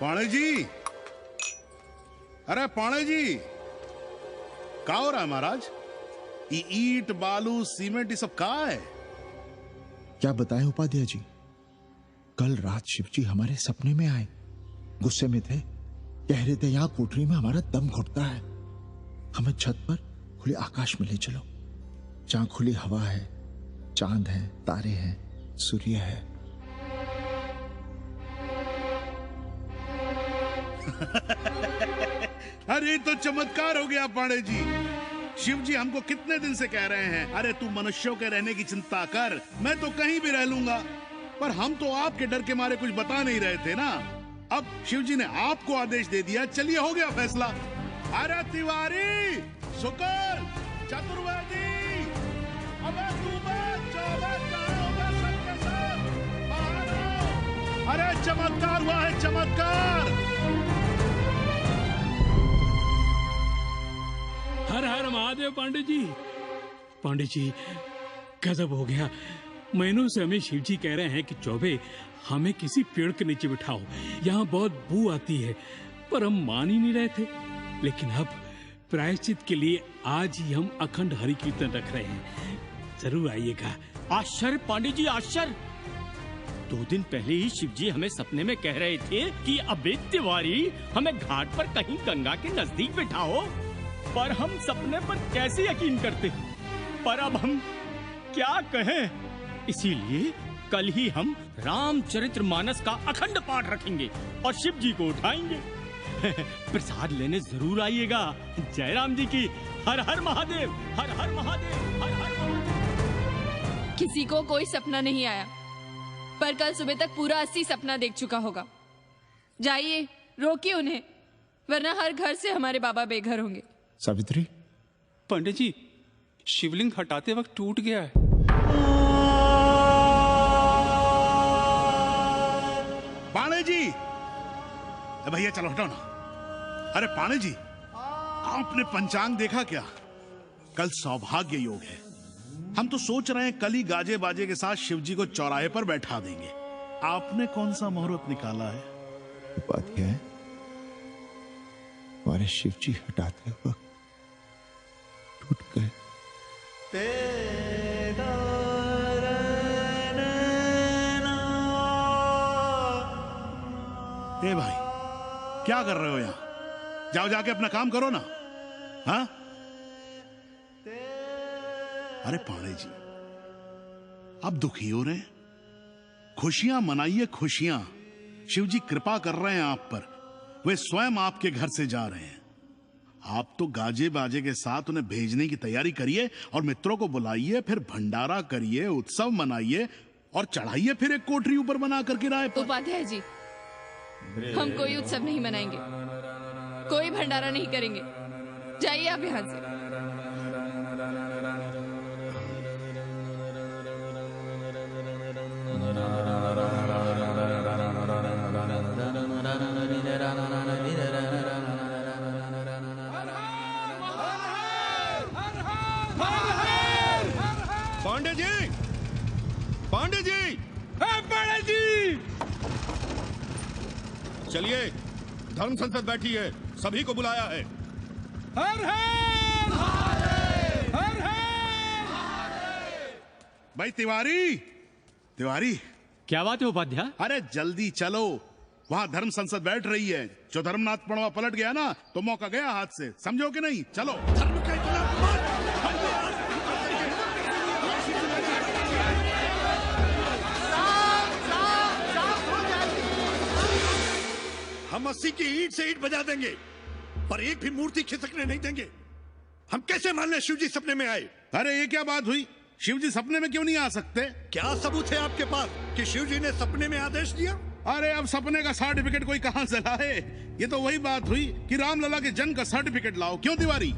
पाणे जी, अरे पाणे जी, क्या हो रहा है महाराज? ये ईट, बालू, सीमेंट, ये सब कहाँ है? क्या बताएं उपाध्याय जी, कल रात शिवजी हमारे सपने में आए, गुस्से में थे, कह रहे थे यहाँ कोठरी में हमारा दम घुटता है, हमें छत पर खुले आकाश में ले चलो, जहां खुली हवा है, चांद है, तारे हैं, सूर्य है। अरे तो चमत्कार हो गया पांडे जी। शिव जी हमको कितने दिन से कह रहे हैं, अरे तू मनुष्यों के रहने की चिंता कर, मैं तो कहीं भी रह लूंगा। पर हम तो आपके डर के मारे कुछ बता नहीं रहे थे ना। अब शिव जी ने आपको आदेश दे दिया, चलिए हो गया फैसला। अरे तिवारी, शुक्ल, चतुर्वेदी, अबे तू अरे चमत्कार हुआ है, चमत्कार। हर हर महादेव पांडे जी। पांडे जी गजब हो गया। महीनों से हमें शिव जी कह रहे हैं कि चौबे हमें किसी पेड़ के नीचे बिठाओ, यहाँ बहुत बू आती है, पर हम मान ही नहीं रहे थे। लेकिन अब प्रायश्चित के लिए आज ही हम अखंड हरि कीर्तन रख रहे हैं, जरूर आइएगा। आश्चर्य पांडे जी, आश्चर्य। 2 दिन पहले ही शिव जी हमें सपने में कह रहे थे कि अबे तिवारी हमें घाट पर कहीं गंगा के नजदीक बिठाओ, पर हम सपने पर कैसे यकीन करते। पर अब हम क्या कहें, इसीलिए कल ही हम रामचरितमानस का अखंड पाठ रखेंगे और शिव जी को उठाएंगे। प्रसाद लेने जरूर आइएगा। जय राम जी की। हर हर महादेव, हर हर महादेव, हर हर महादेव। किसी को कोई सपना नहीं आया, पर कल सुबह तक पूरा 80 सपना देख चुका होगा। जाइए रोकिए उन्हें, वरना हर घर से हमारे बाबा बेघर होंगे। सावित्री, पंडित जी शिवलिंग हटाते वक्त टूट गया है। पांडे जी, भैया चलो हटाओ ना। अरे पांडे जी, आपने पंचांग देखा क्या? कल सौभाग्य योग है। हम तो सोच रहे हैं कल ही गाजे बाजे के साथ शिव जी को चौराहे पर बैठा देंगे। आपने कौन सा मुहूर्त निकाला है? बात यह है, हमारे शिव जी हटाते वक्त टूट गए। ए भाई, क्या कर रहे हो यहाँ? जाओ जाके अपना काम करो ना। हाँ? अरे पांडे जी, आप दुखी हो रहे हैं? खुशियां मनाइए, खुशियां। शिव जी कृपा कर रहे हैं आप पर, वे स्वयं आपके घर से जा रहे हैं। आप तो गाजे बाजे के साथ उन्हें भेजने की तैयारी करिए और मित्रों को बुलाइए, फिर भंडारा करिए, उत्सव मनाइए और चढ़ाइए फिर एक कोठरी ऊपर बना कर किराए पर। उपाध्याय जी, हम कोई उत्सव नहीं मनाएंगे, कोई भंडारा नहीं करेंगे। जाइए आप यहाँ से। पांडे जी, पांडे जी, पांडे जी, चलिए धर्म संसद बैठी है, सभी को बुलाया है। हर हर हर हर। भाई तिवारी, तिवारी, क्या बात है उपाध्याय? अरे जल्दी चलो, वहां धर्म संसद बैठ रही है। जो धर्मनाथ पड़वा पलट गया ना तो मौका गया हाथ से, समझो कि नहीं? चलो। धर्म का हम 80 की ईंट से ईंट बजा देंगे, पर एक भी मूर्ति खिसकने नहीं देंगे। हम कैसे मान लें शिव जी सपने में आए? अरे ये क्या बात हुई? शिव जी सपने में क्यों नहीं आ सकते? क्या सबूत है आपके पास कि शिव जी ने सपने में आदेश दिया? अरे अब सपने का सर्टिफिकेट कोई कहां से लाए? ये तो वही बात हुई कि रामलला के जन्म का सर्टिफिकेट लाओ। क्यों तिवारी?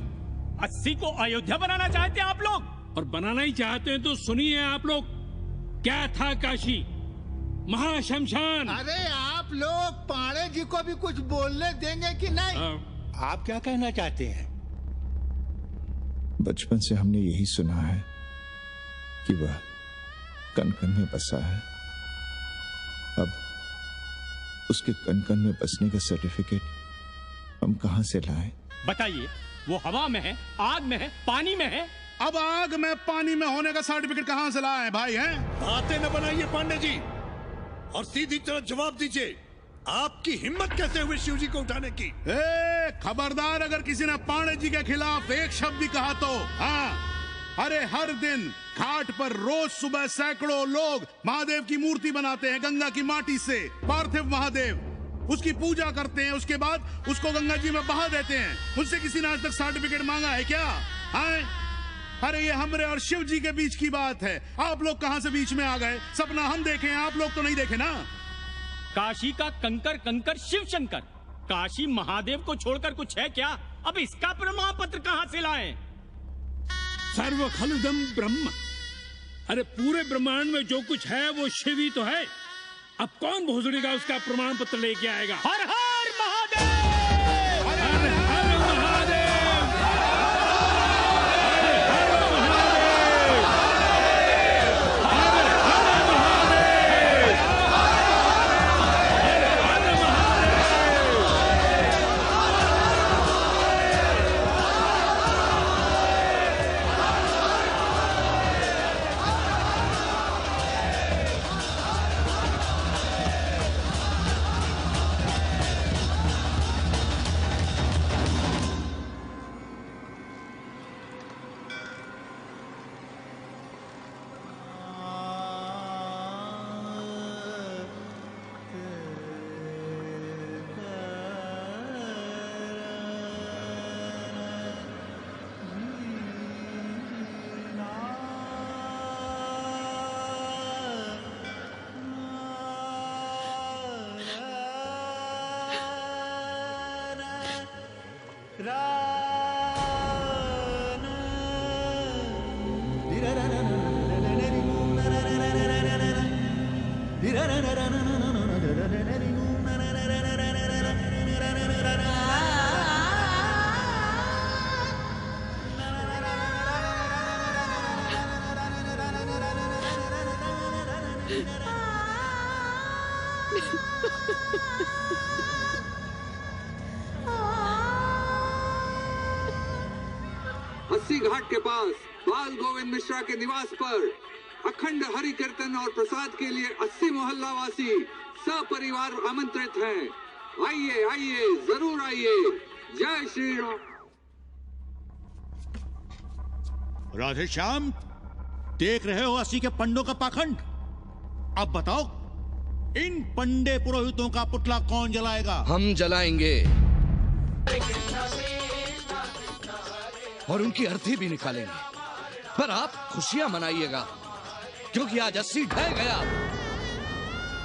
80 को अयोध्या बनाना चाहते हैं आप लोग? और बनाना ही चाहते हैं तो सुनिए आप लोग, क्या था काशी महाशमशान। अरे आप लोग पांडे जी को भी कुछ बोलने देंगे कि नहीं? आप क्या कहना चाहते हैं? बचपन से हमने यही सुना है कि वह कण कण में बसा है। अब उसके कण कण में बसने का सर्टिफिकेट हम कहां से लाएं? बताइए, वो हवा में है, आग में है, पानी में है? अब आग में पानी में होने का सर्टिफिकेट कहां से लाए भाई? हैं? बातें न बनाइए पांडे जी, और सीधी तरह जवाब दीजिए, आपकी हिम्मत कैसे हुई शिव जी को उठाने की? खबरदार, अगर किसी ने पांडे जी के खिलाफ एक शब्द भी कहा तो। हाँ, अरे हर दिन घाट पर रोज सुबह सैकड़ों लोग महादेव की मूर्ति बनाते हैं गंगा की माटी से, पार्थिव महादेव। उसकी पूजा करते हैं, उसके बाद उसको गंगा जी में बहा देते हैं। मुझसे किसी ने आज तक सर्टिफिकेट मांगा है क्या? हाँ? अरे ये हमरे और शिव जी के बीच की बात है। आप लोग कहां से बीच में आ गए? सपना हम देखे, आप लोग तो नहीं देखे ना। काशी का कंकर कंकर शिव शंकर, काशी महादेव को छोड़कर कुछ है क्या? अब इसका प्रमाण पत्र कहां से लाएं? सर्व खलुदम ब्रह्म। अरे पूरे ब्रह्मांड में जो कुछ है वो शिव ही तो है। अब कौन भोसड़ी का उसका प्रमाण पत्र लेके आएगा? हर हर महादेव! हर हर महादेव! अस्सी घाट के पास बाल गोविंद मिश्रा के निवास पर अखंड हरि कीर्तन और प्रसाद के लिए 80 मोहल्ला वासी सपरिवार आमंत्रित हैं। आइए आइए, जरूर आइए। जय श्री राम। राधे श्याम, देख रहे हो 80 के पंडों का पाखंड। अब बताओ, इन पंडे पुरोहितों का पुतला कौन जलाएगा? हम जलाएंगे और उनकी अर्थी भी निकालेंगे। पर आप खुशियां मनाइएगा, क्योंकि आज 80 ढह गया।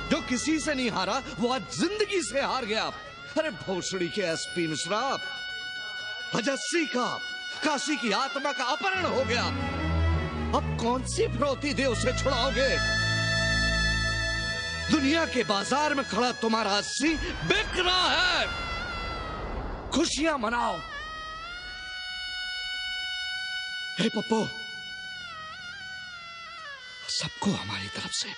जो किसी से नहीं हारा वो आज जिंदगी से हार गया। अरे भोसड़ी के एसपी मिश्रा, आज 80 का काशी की आत्मा का अपहरण हो गया। अब कौन सी फिरौती दे उसे छुड़ाओगे? दुनिया के बाजार में खड़ा तुम्हारा 80 बिक रहा है। खुशियां मनाओ। हे पप्पू, सबको हमारी तरफ से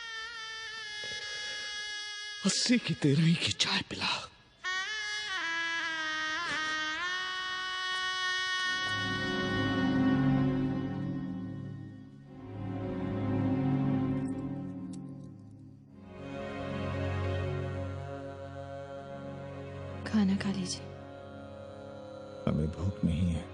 80 की 13वीं की चाय पिला। खाना खा लीजिए। हमें भूख नहीं है।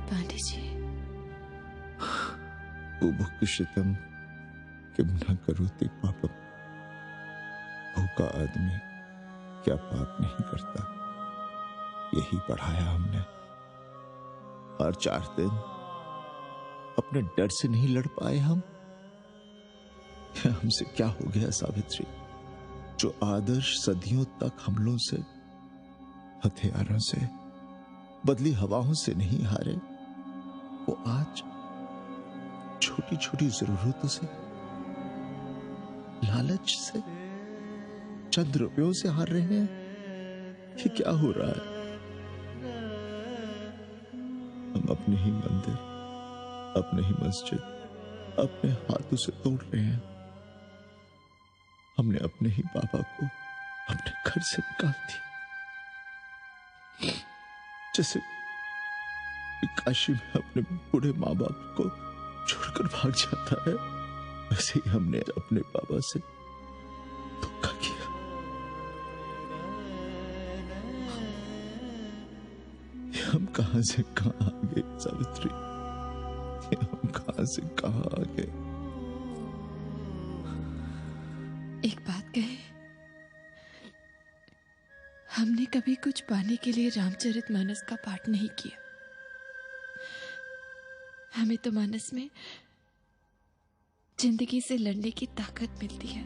पांडे जी, बुभुक्षितम किम न करोति पापम। भूखा आदमी क्या पाप नहीं करता, यही पढ़ाया हमने। और 4 दिन अपने डर से नहीं लड़ पाए हम। हमसे क्या हो गया सावित्री? जो आदर्श सदियों तक हमलों से, हथियारों से, बदली हवाओं से नहीं हारे, वो आज छोटी छोटी जरूरतों से, लालच से, चंद रुपयों से हार रहे हैं। ये क्या हो रहा है? हम अपने ही मंदिर, अपने ही मस्जिद अपने हाथों से तोड़ रहे हैं। हमने अपने ही बाबा को अपने घर से निकाल दिया, जैसे काशी में अपने बूढ़े माँ बाप को छोड़कर भाग जाता है, वैसे ही हमने अपने बाबा से धोखा किया। हम कहां से कहां आ गए सावित्री, हम कहां से कहां आ गए। एक बात कहे, हमने कभी कुछ पाने के लिए रामचरितमानस का पाठ नहीं किया। हमें तो मानस में जिंदगी से लड़ने की ताकत मिलती है,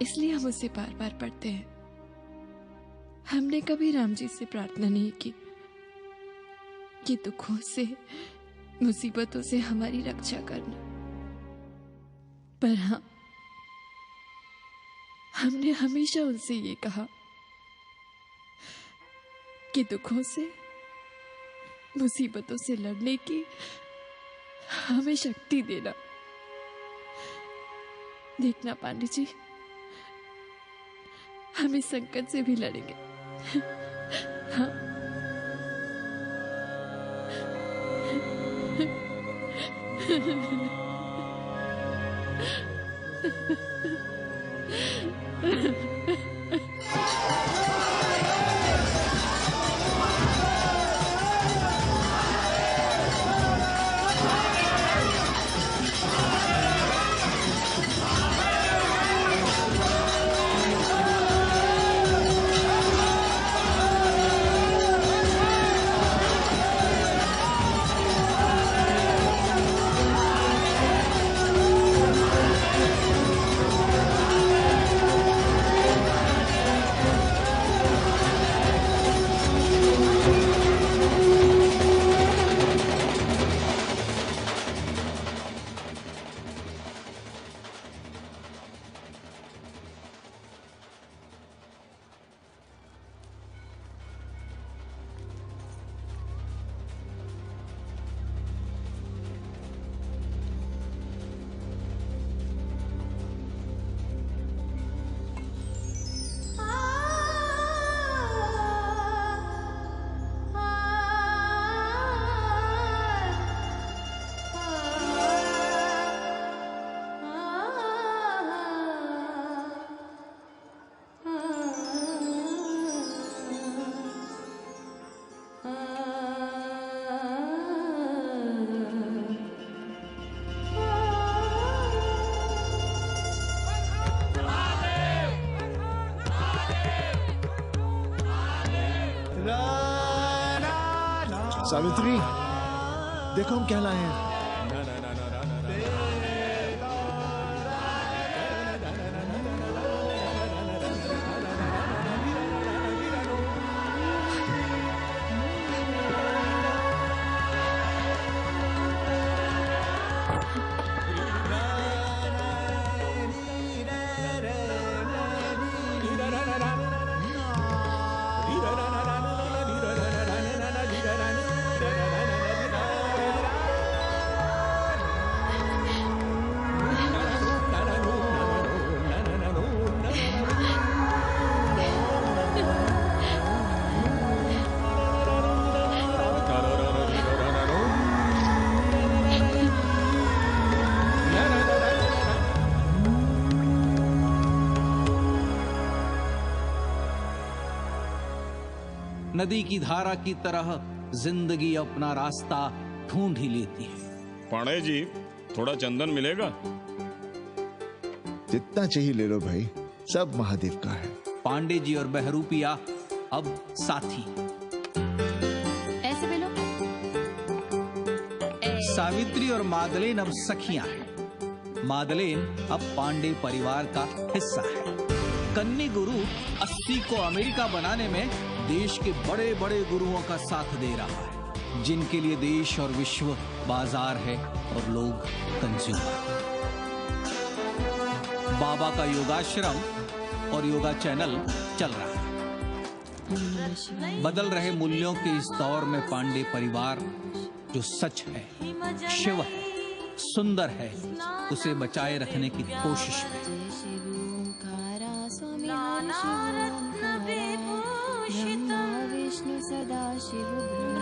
इसलिए हम उसे बार बार पढ़ते हैं। हमने कभी राम जी से प्रार्थना नहीं की कि दुखों से, मुसीबतों से हमारी रक्षा करना, पर हाँ, हमने हमेशा उनसे ये कहा कि दुखों से, मुसीबतों से लड़ने की हमें शक्ति देना। देखना पांडे जी, हम इस संकट से भी लड़ेंगे। हाँ। सावित्री, देखो हम क्या लाए हैं। नदी की धारा की तरह जिंदगी अपना रास्ता ढूंढ ही लेती है। पांडे जी, थोड़ा चंदन मिलेगा? जितना चाहिए ले लो भाई, सब महादेव का है। पांडे जी और बहरूपिया अब साथी। ऐसे भी लो। सावित्री और मादलेन अब सखियां हैं। मादलेन अब पांडे परिवार का हिस्सा है। कन्नी गुरु 80 को अमेरिका बनाने में देश के बड़े बड़े गुरुओं का साथ दे रहा है, जिनके लिए देश और विश्व बाजार है और लोग कंज्यूमर। बाबा का योगाश्रम और योगा चैनल चल रहा है। बदल रहे मूल्यों के इस दौर में पांडे परिवार जो सच है, शिव है, सुंदर है, उसे बचाए रखने की कोशिश में। विष्णु सदा शिव